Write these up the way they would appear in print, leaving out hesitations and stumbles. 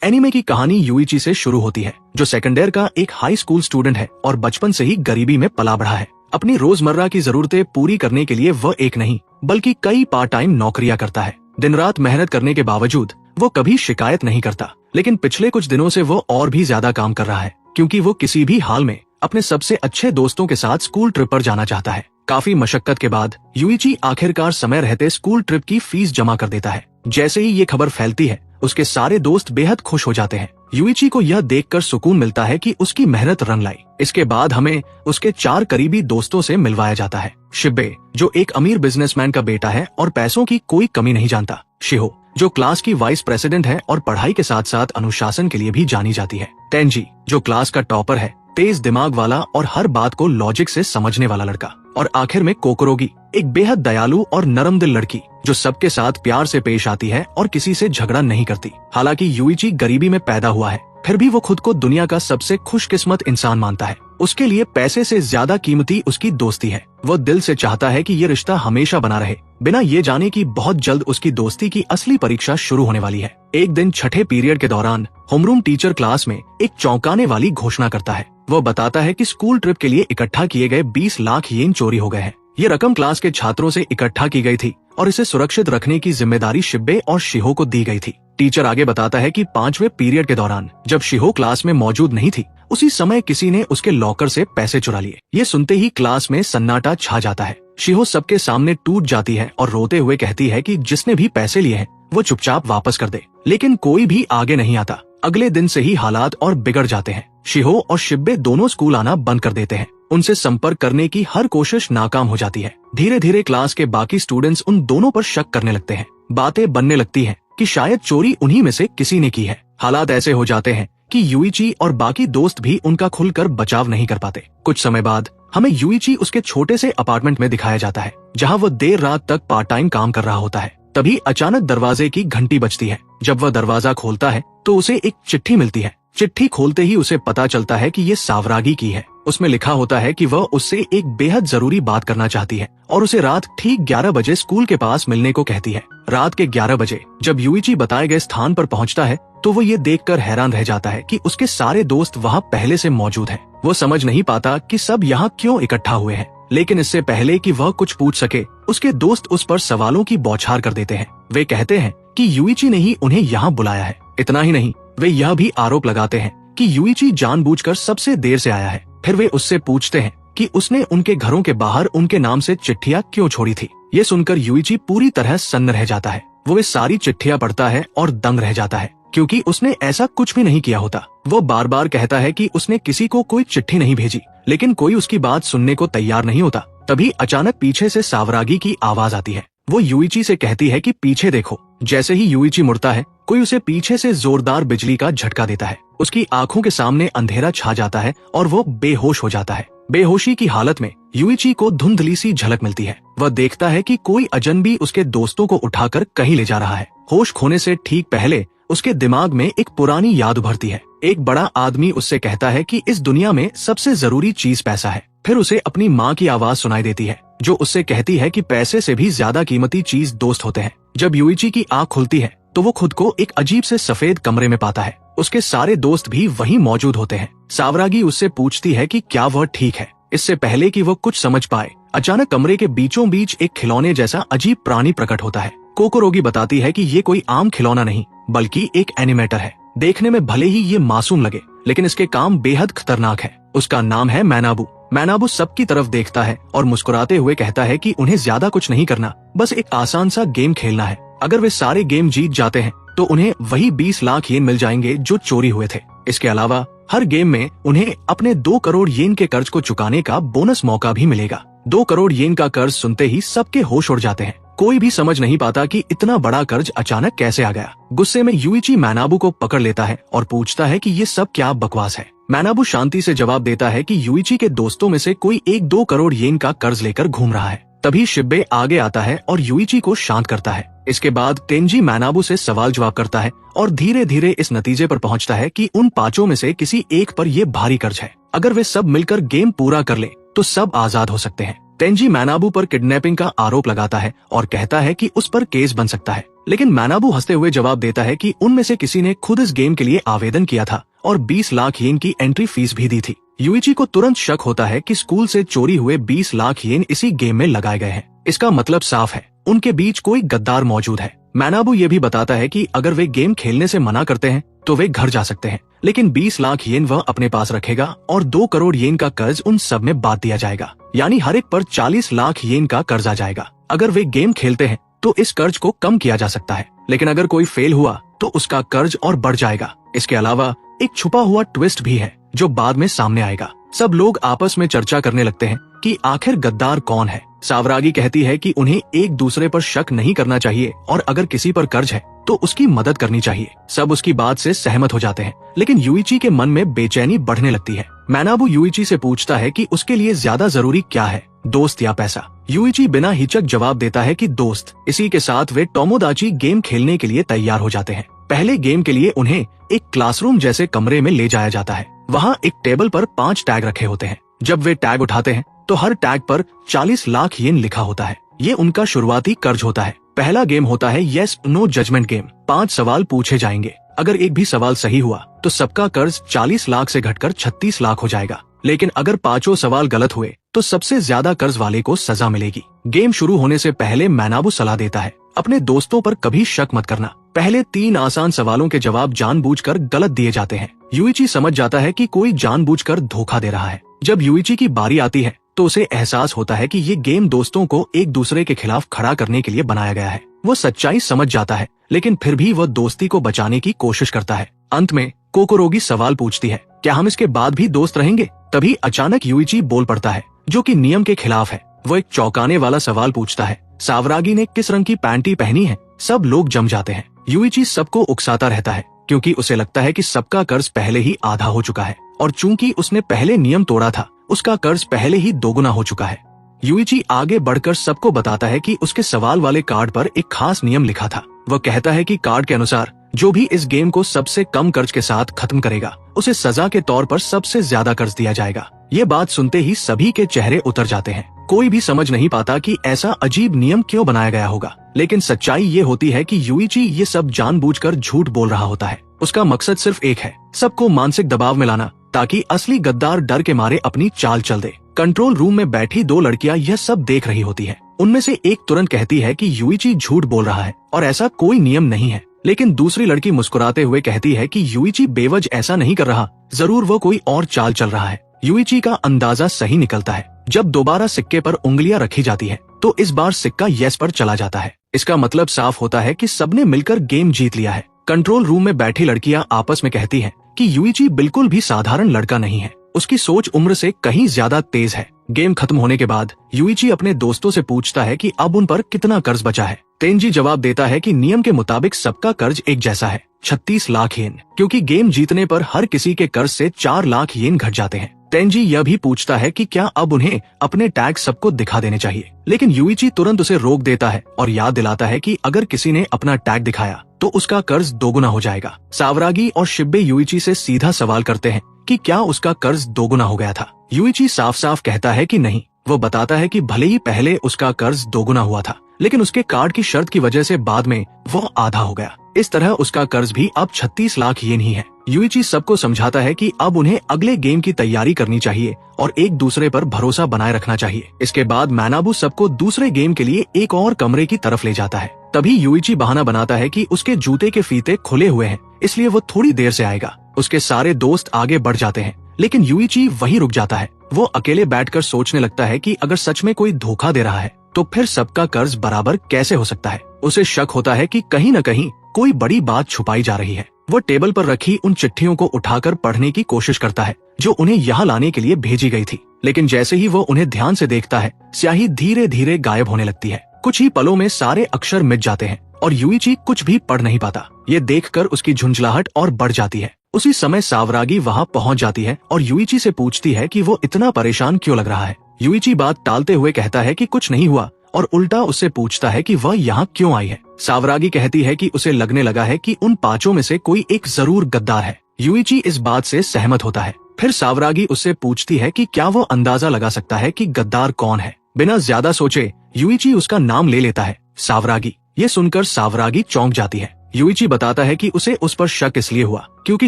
Anime की कहानी Yuichi से शुरू होती है, जो सेकेंड ईयर का एक हाई स्कूल स्टूडेंट है और बचपन से ही गरीबी में पला बढ़ा है। अपनी रोजमर्रा की जरूरतें पूरी करने के लिए वह एक नहीं बल्कि कई पार्ट टाइम नौकरियां करता है। दिन रात मेहनत करने के बावजूद वो कभी शिकायत नहीं करता, लेकिन पिछले कुछ दिनों से वो और भी ज्यादा काम कर रहा है, क्योंकि वो किसी भी हाल में अपने सबसे अच्छे दोस्तों के साथ स्कूल ट्रिप पर जाना चाहता है। काफी मशक्कत के बाद यूइची आखिरकार समय रहते स्कूल ट्रिप की फीस जमा कर देता है। जैसे ही ये खबर फैलती है, उसके सारे दोस्त बेहद खुश हो जाते हैं। यूइची को यह देखकर सुकून मिलता है कि उसकी मेहनत रंग लाई। इसके बाद हमें उसके 4 करीबी दोस्तों से मिलवाया जाता है। शिबे, जो एक अमीर बिजनेसमैन का बेटा है और पैसों की कोई कमी नहीं जानता। शिहो, जो क्लास की वाइस प्रेसिडेंट है और पढ़ाई के साथ साथ अनुशासन के लिए भी जानी जाती है। तेंजी, जो क्लास का टॉपर है, तेज दिमाग वाला और हर बात को लॉजिक से समझने वाला लड़का। और आखिर में कोकोरोगी, एक बेहद दयालु और नरम दिल लड़की, जो सबके साथ प्यार से पेश आती है और किसी से झगड़ा नहीं करती। हालांकि यूइची गरीबी में पैदा हुआ है, फिर भी वो खुद को दुनिया का सबसे खुशकिस्मत इंसान मानता है। उसके लिए पैसे से ज्यादा कीमती उसकी दोस्ती है। वो दिल से चाहता है कि ये रिश्ता हमेशा बना रहे, बिना ये जाने कि बहुत जल्द उसकी दोस्ती की असली परीक्षा शुरू होने वाली है। एक दिन छठे पीरियड के दौरान होमरूम टीचर क्लास में एक चौंकाने वाली घोषणा करता है। वो बताता है कि स्कूल ट्रिप के लिए इकट्ठा किए गए 20 लाख येन चोरी हो गए हैं। ये रकम क्लास के छात्रों से इकट्ठा की गई थी और इसे सुरक्षित रखने की जिम्मेदारी शिबे और शिहो को दी गई थी। टीचर आगे बताता है कि 5वें पीरियड के दौरान जब शिहो क्लास में मौजूद नहीं थी, उसी समय किसी ने उसके लॉकर से पैसे चुरा लिए। ये सुनते ही क्लास में सन्नाटा छा जाता है। शिहो सबके सामने टूट जाती है और रोते हुए कहती है कि जिसने भी पैसे लिए हैं वो चुपचाप वापस कर दे, लेकिन कोई भी आगे नहीं आता। अगले दिन से ही हालात और बिगड़ जाते हैं। शिहो और शिबे दोनों स्कूल आना बंद कर देते हैं। उनसे संपर्क करने की हर कोशिश नाकाम हो जाती है। धीरे धीरे क्लास के बाकी स्टूडेंट्स उन दोनों पर शक करने लगते हैं। बातें बनने लगती हैं कि शायद चोरी उन्हीं में से किसी ने की है। हालात ऐसे हो जाते हैं कि यूइची और बाकी दोस्त भी उनका खुलकर बचाव नहीं कर पाते। कुछ समय बाद हमें यूइची उसके छोटे से अपार्टमेंट में दिखाया जाता है, जहाँ वो देर रात तक पार्ट टाइम काम कर रहा होता है। तभी अचानक दरवाजे की घंटी बजती है। जब वह दरवाजा खोलता है तो उसे एक चिट्ठी मिलती है। चिट्ठी खोलते ही उसे पता चलता है कि ये सावरागी की है। उसमें लिखा होता है कि वह उससे एक बेहद जरूरी बात करना चाहती है और उसे रात ठीक 11 बजे स्कूल के पास मिलने को कहती है। रात के 11 बजे जब यूइची बताए गए स्थान पर पहुंचता है तो वो ये देखकर हैरान रह जाता है कि उसके सारे दोस्त वहाँ पहले से मौजूद हैं। वो समझ नहीं पाता कि सब यहाँ क्यों इकट्ठा हुए हैं, लेकिन इससे पहले कि वह कुछ पूछ सके, उसके दोस्त उस पर सवालों की बौछार कर देते हैं। वे कहते हैं कि यूइची ने ही उन्हें यहाँ बुलाया है। इतना ही नहीं, वे यह भी आरोप लगाते हैं कि यूइची जानबूझकर सबसे देर से आया है। फिर वे उससे पूछते हैं कि उसने उनके घरों के बाहर उनके नाम से चिट्ठियां क्यों छोड़ी थी। ये सुनकर यूइची पूरी तरह सन्न रह जाता है। वो वे सारी चिट्ठियां पढ़ता है और दंग रह जाता है, क्योंकि उसने ऐसा कुछ भी नहीं किया होता। वो बार बार कहता है कि उसने किसी को कोई चिट्ठी नहीं भेजी, लेकिन कोई उसकी बात सुनने को तैयार नहीं होता। तभी अचानक पीछे से सावरागी की आवाज आती है। वो यूइची से कहती है कि पीछे देखो। जैसे ही यूइची मुड़ता है, कोई उसे पीछे से जोरदार बिजली का झटका देता है। उसकी आंखों के सामने अंधेरा छा जाता है और वो बेहोश हो जाता है। बेहोशी की हालत में यूइची को धुंधली सी झलक मिलती है। वह देखता है कि कोई अजनबी उसके दोस्तों को उठाकर कहीं ले जा रहा है। होश खोने से ठीक पहले उसके दिमाग में एक पुरानी याद उभरती है। एक बड़ा आदमी उससे कहता है कि इस दुनिया में सबसे जरूरी चीज पैसा है। फिर उसे अपनी माँ की आवाज सुनाई देती है, जो उससे कहती है कि पैसे से भी ज्यादा कीमती चीज दोस्त होते हैं। जब यूइची की आँख खुलती है तो वो खुद को एक अजीब से सफेद कमरे में पाता है। उसके सारे दोस्त भी वहीं मौजूद होते हैं। सावरागी उससे पूछती है कि क्या वह ठीक है। इससे पहले कि वो कुछ समझ पाए, अचानक कमरे के बीचों बीच एक खिलौने जैसा अजीब प्राणी प्रकट होता है। कोकोरोगी बताती है कि ये कोई आम खिलौना नहीं बल्कि एक एनिमेटर है। देखने में भले ही ये मासूम लगे, लेकिन इसके काम बेहद खतरनाक है। उसका नाम है मैनाबू। मैनाबू सबकी तरफ देखता है और मुस्कुराते हुए कहता है कि उन्हें ज्यादा कुछ नहीं करना, बस एक आसान सा गेम खेलना है। अगर वे सारे गेम जीत जाते हैं तो उन्हें वही 20 लाख येन मिल जाएंगे जो चोरी हुए थे। इसके अलावा हर गेम में उन्हें अपने 2 करोड़ येन के कर्ज को चुकाने का बोनस मौका भी मिलेगा। 2 करोड़ येन का कर्ज सुनते ही सबके होश उड़ जाते हैं। कोई भी समझ नहीं पाता कि इतना बड़ा कर्ज अचानक कैसे आ गया। गुस्से में यूइची मैनाबू को पकड़ लेता है और पूछता है कि ये सब क्या बकवास है। मैनाबू शांति से जवाब देता है कि यूइची के दोस्तों में से कोई 1-2 करोड़ येन का कर्ज लेकर घूम रहा है। तभी शिबे आगे आता है और यूइची को शांत करता है। इसके बाद तेंजी मैनाबू से सवाल जवाब करता है और धीरे धीरे इस नतीजे पर पहुंचता है कि उन 5 में से किसी एक पर ये भारी कर्ज है। अगर वे सब मिलकर गेम पूरा कर ले तो सब आजाद हो सकते हैं। तेंजी मैनाबू पर किडनैपिंग का आरोप लगाता है और कहता है कि उस पर केस बन सकता है, लेकिन मैनाबू हंसते हुए जवाब देता है कि उनमें से किसी ने खुद इस गेम के लिए आवेदन किया था और 20 लाख येन की एंट्री फीस भी दी थी। यूइची को तुरंत शक होता है कि स्कूल से चोरी हुए 20 लाख येन इसी गेम में लगाए गए हैं। इसका मतलब साफ है, उनके बीच कोई गद्दार मौजूद है। मैनाबू ये भी बताता है कि अगर वे गेम खेलने से मना करते हैं तो वे घर जा सकते हैं, लेकिन 20 लाख येन वह अपने पास रखेगा और 2 करोड़ येन का कर्ज उन सब में बांट दिया जाएगा, यानी हर एक पर 40 लाख येन का कर्ज आ जाएगा। अगर वे गेम खेलते हैं तो इस कर्ज को कम किया जा सकता है, लेकिन अगर कोई फेल हुआ तो उसका कर्ज और बढ़ जाएगा। इसके अलावा एक छुपा हुआ ट्विस्ट भी है जो बाद में सामने आएगा। सब लोग आपस में चर्चा करने लगते हैं कि आखिर गद्दार कौन है। सावरागी कहती है कि उन्हें एक दूसरे पर शक नहीं करना चाहिए और अगर किसी पर कर्ज है तो उसकी मदद करनी चाहिए। सब उसकी बात से सहमत हो जाते हैं, लेकिन यूइची के मन में बेचैनी बढ़ने लगती है। मैनाबू यूइची से पूछता है कि उसके लिए ज्यादा जरूरी क्या है, दोस्त या पैसा। यूइची बिना हिचक जवाब देता है कि दोस्त। इसी के साथ वे टोमोदाची गेम खेलने के लिए तैयार हो जाते हैं। पहले गेम के लिए उन्हें एक क्लासरूम जैसे कमरे में ले जाया जाता है। वहाँ एक टेबल पर 5 टैग रखे होते हैं। जब वे टैग उठाते हैं तो हर टैग पर 40 लाख येन लिखा होता है। ये उनका शुरुआती कर्ज होता है। पहला गेम होता है येस नो जजमेंट गेम। 5 सवाल पूछे जाएंगे। अगर एक भी सवाल सही हुआ तो सबका कर्ज 40 लाख से घटकर 36 लाख हो जाएगा, लेकिन अगर 5 सवाल गलत हुए तो सबसे ज्यादा कर्ज वाले को सजा मिलेगी। गेम शुरू होने से पहले मैनाबू सलाह देता है, अपने दोस्तों पर कभी शक मत करना। पहले 3 आसान सवालों के जवाब जानबूझकर गलत दिए जाते हैं। यूइची समझ जाता है कि कोई जानबूझकर धोखा दे रहा है। जब यूइची की बारी आती है तो उसे एहसास होता है कि ये गेम दोस्तों को एक दूसरे के खिलाफ खड़ा करने के लिए बनाया गया है। वो सच्चाई समझ जाता है, लेकिन फिर भी वह दोस्ती को बचाने की कोशिश करता है। अंत में कोकोरोगी सवाल पूछती है, क्या हम इसके बाद भी दोस्त रहेंगे? तभी अचानक यूइची बोल पड़ता है, जो कि नियम के खिलाफ है। वो एक चौंकाने वाला सवाल पूछता है, सावरागी ने किस रंग की पैंटी पहनी है? सब लोग जम जाते हैं। यूइची सबको उकसाता रहता है, क्योंकि उसे लगता है कि सबका कर्ज पहले ही आधा हो चुका है और चूंकि उसने पहले नियम तोड़ा था, उसका कर्ज पहले ही दोगुना हो चुका है। यूइची आगे बढ़कर सबको बताता है कि उसके सवाल वाले कार्ड पर एक खास नियम लिखा था। वह कहता है कि कार्ड के अनुसार जो भी इस गेम को सबसे कम कर्ज के साथ खत्म करेगा, उसे सजा के तौर पर सबसे ज्यादा कर्ज दिया जाएगा। ये बात सुनते ही सभी के चेहरे उतर जाते हैं। कोई भी समझ नहीं पाता कि ऐसा अजीब नियम क्यों बनाया गया होगा, लेकिन सच्चाई ये होती है कि यूइची ये सब जानबूझकर झूठ बोल रहा होता है। उसका मकसद सिर्फ एक है, सबको मानसिक दबाव में लाना, ताकि असली गद्दार डर के मारे अपनी चाल चल दे। कंट्रोल रूम में बैठी 2 लड़कियां यह सब देख रही होती है। उनमें से एक तुरंत कहती है कि यूइची झूठ बोल रहा है और ऐसा कोई नियम नहीं है, लेकिन दूसरी लड़की मुस्कुराते हुए कहती है कि यूइची बेवजह ऐसा नहीं कर रहा, जरूर वो कोई और चाल चल रहा है। यूइची का अंदाजा सही निकलता है। जब दोबारा सिक्के पर उंगलियां रखी जाती है तो इस बार सिक्का यस पर चला जाता है। इसका मतलब साफ होता है कि सबने मिलकर गेम जीत लिया है। कंट्रोल रूम में बैठी लड़कियां आपस में कहती हैं कि यूइची बिल्कुल भी साधारण लड़का नहीं है, उसकी सोच उम्र से कहीं ज्यादा तेज है। गेम खत्म होने के बाद यूइची अपने दोस्तों से पूछता है कि अब उन पर कितना कर्ज बचा है। तेंजी जवाब देता है कि नियम के मुताबिक सबका कर्ज एक जैसा है, 36 लाख येन, क्योंकि गेम जीतने पर हर किसी के कर्ज से 4 लाख येन घट जाते हैं। तेंजी यह भी पूछता है कि क्या अब उन्हें अपने टैग सबको दिखा देने चाहिए, लेकिन यूइची तुरंत उसे रोक देता है और याद दिलाता है कि अगर किसी ने अपना टैग दिखाया तो उसका कर्ज दोगुना हो जाएगा। सावरागी और शिब्बे यूइची से सीधा सवाल करते हैं कि क्या उसका कर्ज दोगुना हो गया था। यूइची साफ साफ कहता है कि नहीं। वो बताता है कि भले ही पहले उसका कर्ज दोगुना हुआ था, लेकिन उसके कार्ड की शर्त की वजह से बाद में वो आधा हो गया। इस तरह उसका कर्ज भी अब 36 लाख येन ही है। यूइची सबको समझाता है कि अब उन्हें अगले गेम की तैयारी करनी चाहिए और एक दूसरे पर भरोसा बनाए रखना चाहिए। इसके बाद मैनाबू सबको दूसरे गेम के लिए एक और कमरे की तरफ ले जाता है। तभी यूइची बहाना बनाता है कि उसके जूते के फीते खुले हुए हैं, इसलिए वो थोड़ी देर से आएगा। उसके सारे दोस्त आगे बढ़ जाते हैं, लेकिन यूइची वहीं रुक जाता है। वो अकेले बैठकर सोचने लगता है कि अगर सच में कोई धोखा दे रहा है तो फिर सबका कर्ज बराबर कैसे हो सकता है। उसे शक होता है कि कहीं न कहीं कोई बड़ी बात छुपाई जा रही है। वो टेबल पर रखी उन चिट्ठियों को उठाकर पढ़ने की कोशिश करता है जो उन्हें यहाँ लाने के लिए भेजी गई थी, लेकिन जैसे ही वो उन्हें ध्यान से देखता है, स्याही धीरे धीरे गायब होने लगती है। कुछ ही पलों में सारे अक्षर मिट जाते हैं और यूइची कुछ भी पढ़ नहीं पाता। ये देखकर उसकी झुंझलाहट और बढ़ जाती है। उसी समय सावरागी वहाँ पहुँच जाती है और यूइची से पूछती है कि वो इतना परेशान क्यों लग रहा है। यूइची बात टालते हुए कहता है कि कुछ नहीं हुआ और उल्टा उससे पूछता है कि वह यहाँ क्यों आई है। सावरागी कहती है कि उसे लगने लगा है कि उन 5 में से कोई एक जरूर गद्दार है। यूइची इस बात से सहमत होता है। फिर सावरागी उससे पूछती है कि क्या वो अंदाजा लगा सकता है कि गद्दार कौन है। बिना ज्यादा सोचे युइची उसका नाम ले लेता है, सावरागी। ये सुनकर सावरागी चौंक जाती है। युइची बताता है कि उसे उस पर शक इसलिए हुआ क्योंकि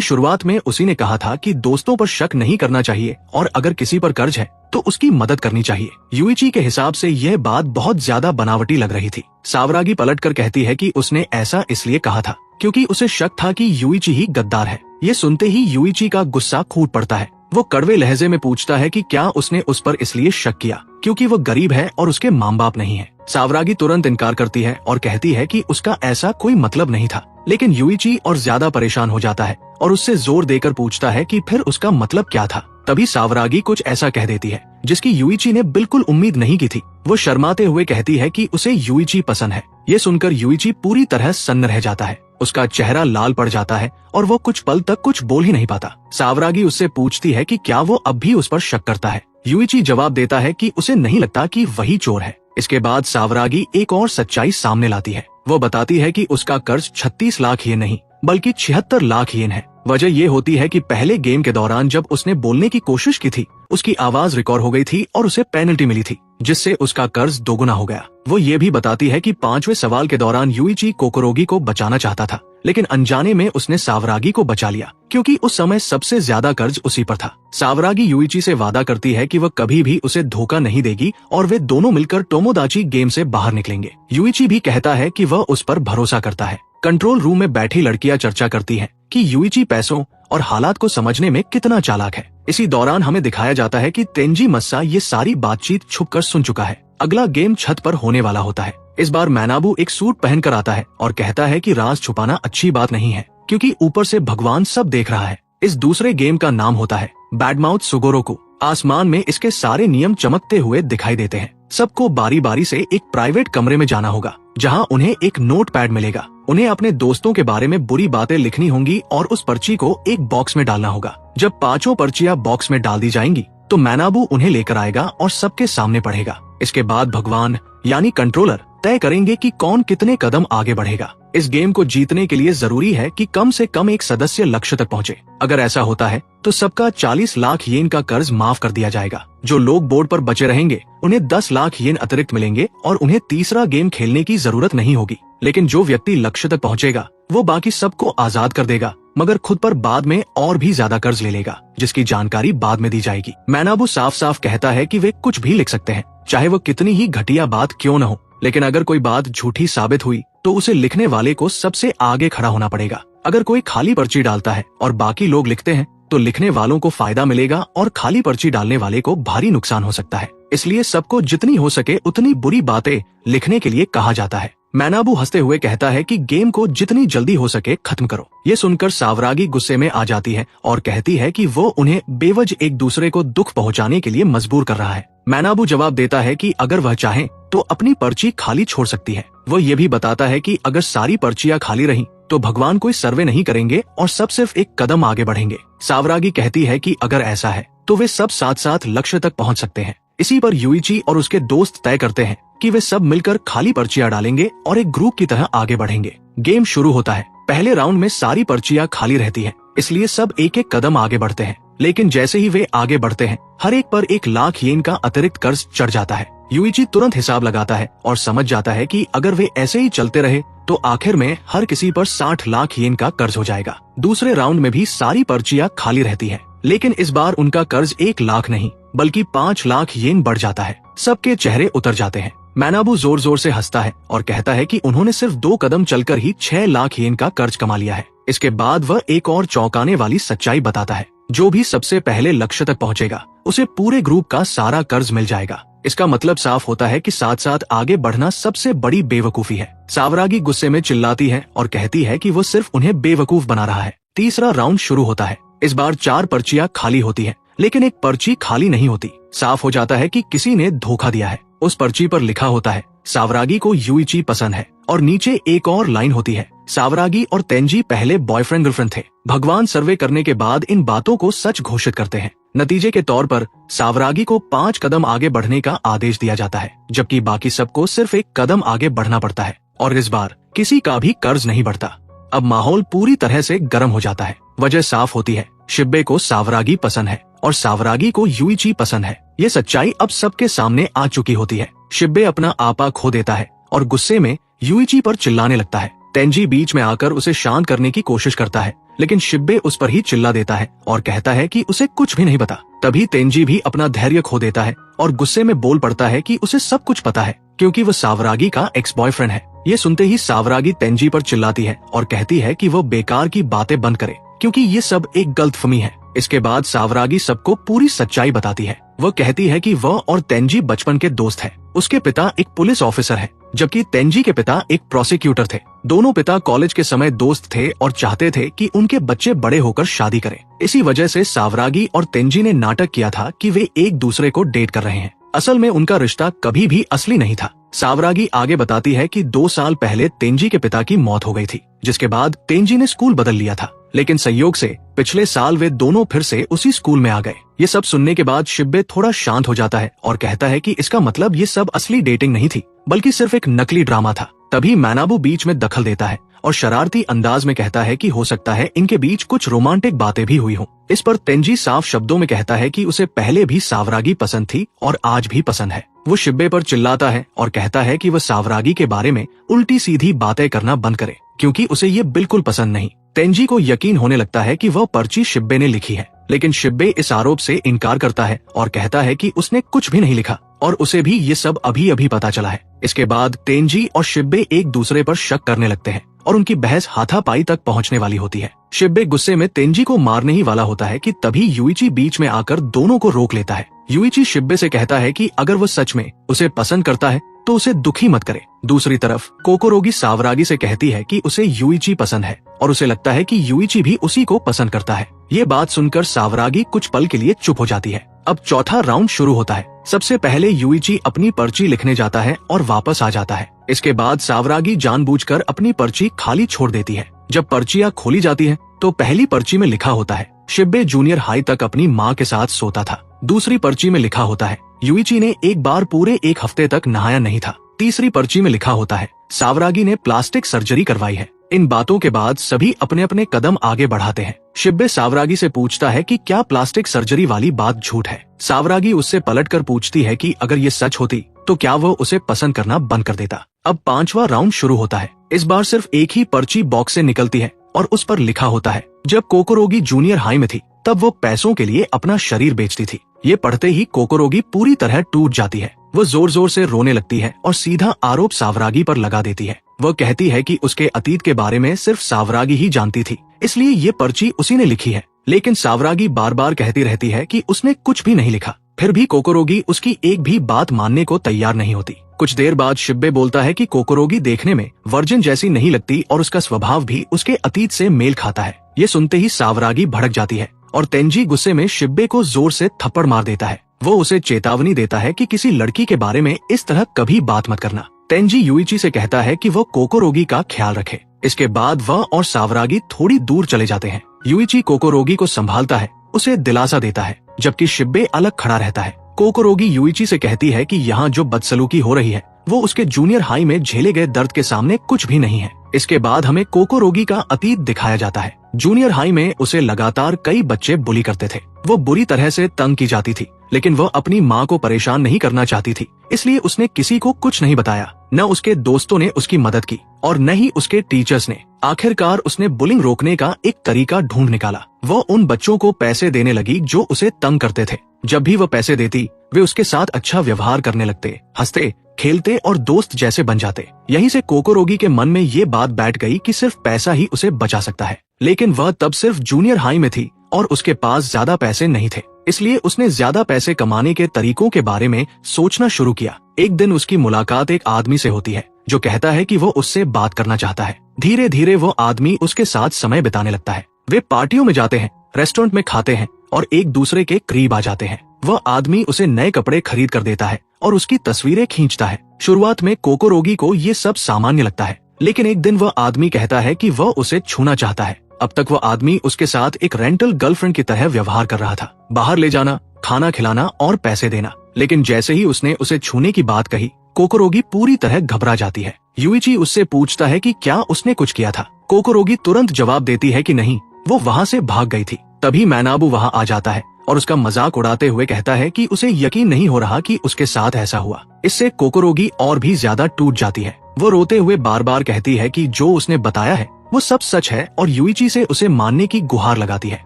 शुरुआत में उसी ने कहा था कि दोस्तों पर शक नहीं करना चाहिए और अगर किसी पर कर्ज है तो उसकी मदद करनी चाहिए। युइची के हिसाब से यह बात बहुत ज्यादा बनावटी लग रही थी। सावरागी पलटकर कहती है कि उसने ऐसा इसलिए कहा था क्योंकि उसे शक था कि युइची ही गद्दार है। ये सुनते ही युइची का गुस्सा फूट पड़ता है। वो कड़वे लहजे में पूछता है कि क्या उसने उस पर इसलिए शक किया क्योंकि वो गरीब है और उसके माँ बाप नहीं है। सावरागी तुरंत इनकार करती है और कहती है कि उसका ऐसा कोई मतलब नहीं था, लेकिन युइची और ज्यादा परेशान हो जाता है और उससे जोर देकर पूछता है कि फिर उसका मतलब क्या था। तभी सावरागी कुछ ऐसा कह देती है जिसकी युइची ने बिल्कुल उम्मीद नहीं की थी। वो शर्माते हुए कहती है कि उसे युइची पसंद है। ये सुनकर युइची पूरी तरह सन्न रह जाता है। उसका चेहरा लाल पड़ जाता है और वो कुछ पल तक कुछ बोल ही नहीं पाता। सावरागी उससे पूछती है कि क्या वो अब भी उस पर शक करता है। युइची जवाब देता है कि उसे नहीं लगता कि वही चोर है। इसके बाद सावरागी एक और सच्चाई सामने लाती है। वो बताती है कि उसका कर्ज 36 लाख येन नहीं बल्कि 76 लाख येन है। वजह ये होती है कि पहले गेम के दौरान जब उसने बोलने की कोशिश की थी, उसकी आवाज रिकॉर्ड हो गई थी और उसे पेनल्टी मिली थी, जिससे उसका कर्ज दोगुना हो गया। वो ये भी बताती है कि 5वें सवाल के दौरान युइची कोकोरोगी को बचाना चाहता था, लेकिन अनजाने में उसने सावरागी को बचा लिया क्योंकि उस समय सबसे ज्यादा कर्ज उसी पर था। सावरागी युइची से वादा करती है कि वह कभी भी उसे धोखा नहीं देगी और वे दोनों मिलकर टोमोदाची गेम से बाहर निकलेंगे। युइची भी कहता है कि वह उस पर भरोसा करता है। कंट्रोल रूम में बैठी लड़कियां चर्चा करती हैं कि युइची पैसों और हालात को समझने में कितना चालाक है। इसी दौरान हमें दिखाया जाता है कि तेंजी मस्सा ये सारी बातचीत छुपकर सुन चुका है। अगला गेम छत पर होने वाला होता है। इस बार मैनाबू एक सूट पहनकर आता है और कहता है कि राज छुपाना अच्छी बात नहीं है क्योंकि ऊपर से भगवान सब देख रहा है। इस दूसरे गेम का नाम होता है बैडमाउथ सुगोरोकू। आसमान में इसके सारे नियम चमकते हुए दिखाई देते हैं। सबको बारी बारी से एक प्राइवेट कमरे में जाना होगा जहां उन्हें एक नोट पैड मिलेगा। उन्हें अपने दोस्तों के बारे में बुरी बातें लिखनी होंगी और उस पर्ची को एक बॉक्स में डालना होगा। जब 5 पर्चियां बॉक्स में डाल दी जाएंगी तो मैनाबू उन्हें लेकर आएगा और सबके सामने पढ़ेगा। इसके बाद भगवान यानी कंट्रोलर तय करेंगे कि कौन कितने कदम आगे बढ़ेगा। इस गेम को जीतने के लिए जरूरी है कि कम से कम एक सदस्य लक्ष्य तक पहुंचे। अगर ऐसा होता है तो सबका 40 लाख येन का कर्ज माफ कर दिया जाएगा। जो लोग बोर्ड पर बचे रहेंगे उन्हें 10 लाख येन अतिरिक्त मिलेंगे और उन्हें तीसरा गेम खेलने की जरूरत नहीं होगी। लेकिन जो व्यक्ति लक्ष्य तक पहुंचेगा वो बाकी सबको आजाद कर देगा, मगर खुद पर बाद में और भी ज्यादा कर्ज ले लेगा, जिसकी जानकारी बाद में दी जाएगी। मैनाबू साफ साफ कहता है कि वे कुछ भी लिख सकते हैं, चाहे वो कितनी ही घटिया बात क्यों न हो, लेकिन अगर कोई बात झूठी साबित हुई तो उसे लिखने वाले को सबसे आगे खड़ा होना पड़ेगा। अगर कोई खाली पर्ची डालता है और बाकी लोग लिखते हैं तो लिखने वालों को फायदा मिलेगा और खाली पर्ची डालने वाले को भारी नुकसान हो सकता है। इसलिए सबको जितनी हो सके उतनी बुरी बातें लिखने के लिए कहा जाता है। मैनाबू हंसते हुए कहता है कि गेम को जितनी जल्दी हो सके खत्म करो। ये सुनकर सावरागी गुस्से में आ जाती है और कहती है कि वो उन्हें बेवजह एक दूसरे को दुख पहुंचाने के लिए मजबूर कर रहा है। मैनाबू जवाब देता है कि अगर वह चाहे तो अपनी पर्ची खाली छोड़ सकती है। वो ये भी बताता है कि अगर सारी पर्चियां खाली रहीं तो भगवान कोई सर्वे नहीं करेंगे और सब सिर्फ एक कदम आगे बढ़ेंगे। सावरागी कहती है कि अगर ऐसा है तो वे सब साथ साथ लक्ष्य तक पहुंच सकते हैं। इसी पर युइची और उसके दोस्त तय करते हैं कि वे सब मिलकर खाली पर्चियां डालेंगे और एक ग्रुप की तरह आगे बढ़ेंगे। गेम शुरू होता है। पहले राउंड में सारी पर्चियां खाली रहती हैं, इसलिए सब एक एक कदम आगे बढ़ते हैं। लेकिन जैसे ही वे आगे बढ़ते हैं हर एक पर 1 लाख येन का अतिरिक्त कर्ज चढ़ जाता है। युइची तुरंत हिसाब लगाता है और समझ जाता है कि अगर वे ऐसे ही चलते रहे तो आखिर में हर किसी पर 60 लाख येन का कर्ज हो जाएगा। दूसरे राउंड में भी सारी पर्चियां खाली रहती हैं, लेकिन इस बार उनका कर्ज 1 लाख नहीं बल्कि 5 लाख येन बढ़ जाता है। सबके चेहरे उतर जाते हैं। मैनाबू जोर जोर से हंसता है और कहता है कि उन्होंने सिर्फ 2 कदम चलकर ही 6 लाख येन का कर्ज कमा लिया है। इसके बाद वह एक और चौंकाने वाली सच्चाई बताता है। जो भी सबसे पहले लक्ष्य तक पहुंचेगा उसे पूरे ग्रुप का सारा कर्ज मिल जाएगा। इसका मतलब साफ होता है कि साथ साथ आगे बढ़ना सबसे बड़ी बेवकूफी है। सावरागी गुस्से में चिल्लाती है और कहती है कि वो सिर्फ उन्हें बेवकूफ बना रहा है। तीसरा राउंड शुरू होता है। इस बार 4 पर्चियां खाली होती हैं, लेकिन एक पर्ची खाली नहीं होती। साफ हो जाता है कि किसी ने धोखा दिया है। उस पर्ची पर लिखा होता है सावरागी को युइची पसंद है और नीचे एक और लाइन होती है सावरागी और तेंजी पहले बॉयफ्रेंड गर्लफ्रेंड थे। भगवान सर्वे करने के बाद इन बातों को सच घोषित करते हैं। नतीजे के तौर पर सावरागी को 5 कदम आगे बढ़ने का आदेश दिया जाता है, जबकि बाकी सबको सिर्फ 1 कदम आगे बढ़ना पड़ता है और इस बार किसी का भी कर्ज नहीं बढ़ता। अब माहौल पूरी तरह से गर्म हो जाता है। वजह साफ होती है, शिब्बे को सावरागी पसंद है और सावरागी को यूइची पसंद है। ये सच्चाई अब सबके सामने आ चुकी होती है। शिबे अपना आपा खो देता है और गुस्से में यूइची पर चिल्लाने लगता है। तेंजी बीच में आकर उसे शांत करने की कोशिश करता है, लेकिन शिबे उस पर ही चिल्ला देता है और कहता है कि उसे कुछ भी नहीं पता। तभी तेंजी भी अपना धैर्य खो देता है और गुस्से में बोल पड़ता है कि उसे सब कुछ पता है, क्योंकि वो सावरागी का एक्स बॉयफ्रेंड है। ये सुनते ही सावरागी तेंजी पर चिल्लाती है और कहती है कि वो बेकार की बातें बंद करे, क्योंकि ये सब एक गलतफहमी है। इसके बाद सावरागी सबको पूरी सच्चाई बताती है। वह कहती है कि वह और तेंजी बचपन के दोस्त है। उसके पिता एक पुलिस ऑफिसर है, जबकि तेंजी के पिता एक प्रोसिक्यूटर थे। दोनों पिता कॉलेज के समय दोस्त थे और चाहते थे कि उनके बच्चे बड़े होकर शादी करें। इसी वजह से सावरागी और तेंजी ने नाटक किया था कि वे एक दूसरे को डेट कर रहे हैं। असल में उनका रिश्ता कभी भी असली नहीं था। सावरागी आगे बताती है कि 2 साल पहले तेंजी के पिता की मौत हो गई थी, जिसके बाद तेंजी ने स्कूल बदल लिया था, लेकिन संयोग से पिछले साल वे दोनों फिर से उसी स्कूल में आ गए। ये सब सुनने के बाद शिबे थोड़ा शांत हो जाता है और कहता है कि इसका मतलब ये सब असली डेटिंग नहीं थी, बल्कि सिर्फ एक नकली ड्रामा था। तभी मैनाबू बीच में दखल देता है और शरारती अंदाज में कहता है कि हो सकता है इनके बीच कुछ रोमांटिक बातें भी हुई हों। इस पर तेंजी साफ शब्दों में कहता है कि उसे पहले भी सावरागी पसंद थी और आज भी पसंद है। वो शिबे पर चिल्लाता है और कहता है कि वह सावरागी के बारे में उल्टी सीधी बातें करना बंद करे, क्योंकि उसे ये बिल्कुल पसंद नहीं। तेंजी को यकीन होने लगता है कि वह पर्ची शिबे ने लिखी है, लेकिन शिबे इस आरोप से इनकार करता है और कहता है कि उसने कुछ भी नहीं लिखा और उसे भी ये सब अभी अभी पता चला है। इसके बाद तेंजी और शिबे एक दूसरे पर शक करने लगते हैं और उनकी बहस हाथापाई तक पहुंचने वाली होती है। शिबे गुस्से में तेंजी को मारने ही वाला होता है कि तभी यूइची बीच में आकर दोनों को रोक लेता है। यूइची शिबे से कहता है कि अगर वो सच में उसे पसंद करता है तो उसे दुखी मत करे। दूसरी तरफ कोकोरोगी सावरागी से कहती है कि उसे यूइची पसंद है और उसे लगता है कि यूइची भी उसी को पसंद करता है। ये बात सुनकर सावरागी कुछ पल के लिए चुप हो जाती है। अब चौथा राउंड शुरू होता है। सबसे पहले यूइची अपनी पर्ची लिखने जाता है और वापस आ जाता है। इसके बाद सावरागी जानबूझकर अपनी पर्ची खाली छोड़ देती है। जब पर्चियां खोली जाती है तो पहली पर्ची में लिखा होता है शिबे जूनियर हाई तक अपनी माँ के साथ सोता था। दूसरी पर्ची में लिखा होता है यूइची ने एक बार पूरे 1 हफ्ते तक नहाया नहीं था। तीसरी पर्ची में लिखा होता है सावरागी ने प्लास्टिक सर्जरी करवाई है। इन बातों के बाद सभी अपने अपने कदम आगे बढ़ाते हैं। शिबे सावरागी से पूछता है कि क्या प्लास्टिक सर्जरी वाली बात झूठ है। सावरागी उससे पलटकर पूछती है कि अगर ये सच होती तो क्या वो उसे पसंद करना बंद कर देता। अब 5वां राउंड शुरू होता है। इस बार सिर्फ एक ही पर्ची बॉक्स से निकलती है और उस पर लिखा होता है जब कोकोरोगी जूनियर हाई में थी तब वो पैसों के लिए अपना शरीर बेचती थी। ये पढ़ते ही कोकोरोगी पूरी तरह टूट जाती है। वो जोर जोर से रोने लगती है और सीधा आरोप सावरागी पर लगा देती है। वह कहती है कि उसके अतीत के बारे में सिर्फ सावरागी ही जानती थी, इसलिए ये पर्ची उसी ने लिखी है। लेकिन सावरागी बार बार कहती रहती है कि उसने कुछ भी नहीं लिखा। फिर भी कोकोरोगी उसकी एक भी बात मानने को तैयार नहीं होती। कुछ देर बाद शिबे बोलता है कि कोकोरोगी देखने में वर्जिन जैसी नहीं लगती और उसका स्वभाव भी उसके अतीत से मेल खाता है। ये सुनते ही सावरागी भड़क जाती है और तेंजी गुस्से में शिबे को जोर से थप्पड़ मार देता है। वो उसे चेतावनी देता है कि किसी लड़की के बारे में इस तरह कभी बात मत करना। तेंजी यूइची से कहता है कि वो कोकोरोगी का ख्याल रखे। इसके बाद वह और सावरागी थोड़ी दूर चले जाते हैं। यूइची कोकोरोगी को संभालता है, उसे दिलासा देता है, जबकि शिबे अलग खड़ा रहता है। कोकोरोगी यूइची से कहती है कि यहाँ जो बदसलूकी हो रही है वो उसके जूनियर हाई में झेले गए दर्द के सामने कुछ भी नहीं है। इसके बाद हमें कोकोरोगी का अतीत दिखाया जाता है। जूनियर हाई में उसे लगातार कई बच्चे बुली करते थे। वो बुरी तरह से तंग की जाती थी, लेकिन वह अपनी माँ को परेशान नहीं करना चाहती थी, इसलिए उसने किसी को कुछ नहीं बताया। न उसके दोस्तों ने उसकी मदद की और न ही उसके टीचर्स ने। आखिरकार उसने बुलिंग रोकने का एक तरीका ढूंढ निकाला। वो उन बच्चों को पैसे देने लगी जो उसे तंग करते थे। जब भी वह पैसे देती वे उसके साथ अच्छा व्यवहार करने लगते, हंसते खेलते और दोस्त जैसे बन जाते। यहीं से कोकोरोगी के मन में ये बात बैठ गई कि सिर्फ पैसा ही उसे बचा सकता है। लेकिन वह तब सिर्फ जूनियर हाई में थी और उसके पास ज्यादा पैसे नहीं थे, इसलिए उसने ज्यादा पैसे कमाने के तरीकों के बारे में सोचना शुरू किया। एक दिन उसकी मुलाकात एक आदमी से होती है जो कहता है कि वो उससे बात करना चाहता है। धीरे धीरे वो आदमी उसके साथ समय बिताने लगता है। वे पार्टियों में जाते हैं, रेस्टोरेंट में खाते हैं और एक दूसरे के करीब आ जाते हैं। वह आदमी उसे नए कपड़े खरीद कर देता है और उसकी तस्वीरें खींचता है। शुरुआत में कोकोरोगी को ये सब सामान्य लगता है, लेकिन एक दिन वह आदमी कहता है कि वह उसे छूना चाहता है। अब तक वह आदमी उसके साथ एक रेंटल गर्लफ्रेंड की तरह व्यवहार कर रहा था, बाहर ले जाना, खाना खिलाना और पैसे देना। लेकिन जैसे ही उसने उसे छूने की बात कही, कोकोरोगी पूरी तरह घबरा जाती है। यूइची उससे पूछता है कि क्या उसने कुछ किया था। कोकोरोगी तुरंत जवाब देती है कि नहीं, वो वहाँ से भाग गई थी। तभी मैनाबू वहाँ आ जाता है और उसका मजाक उड़ाते हुए कहता है कि उसे यकीन नहीं हो रहा कि उसके साथ ऐसा हुआ। इससे कोकोरोगी और भी ज्यादा टूट जाती है। वो रोते हुए बार बार कहती है कि जो उसने बताया है वो सब सच है और यूइची से उसे मानने की गुहार लगाती है।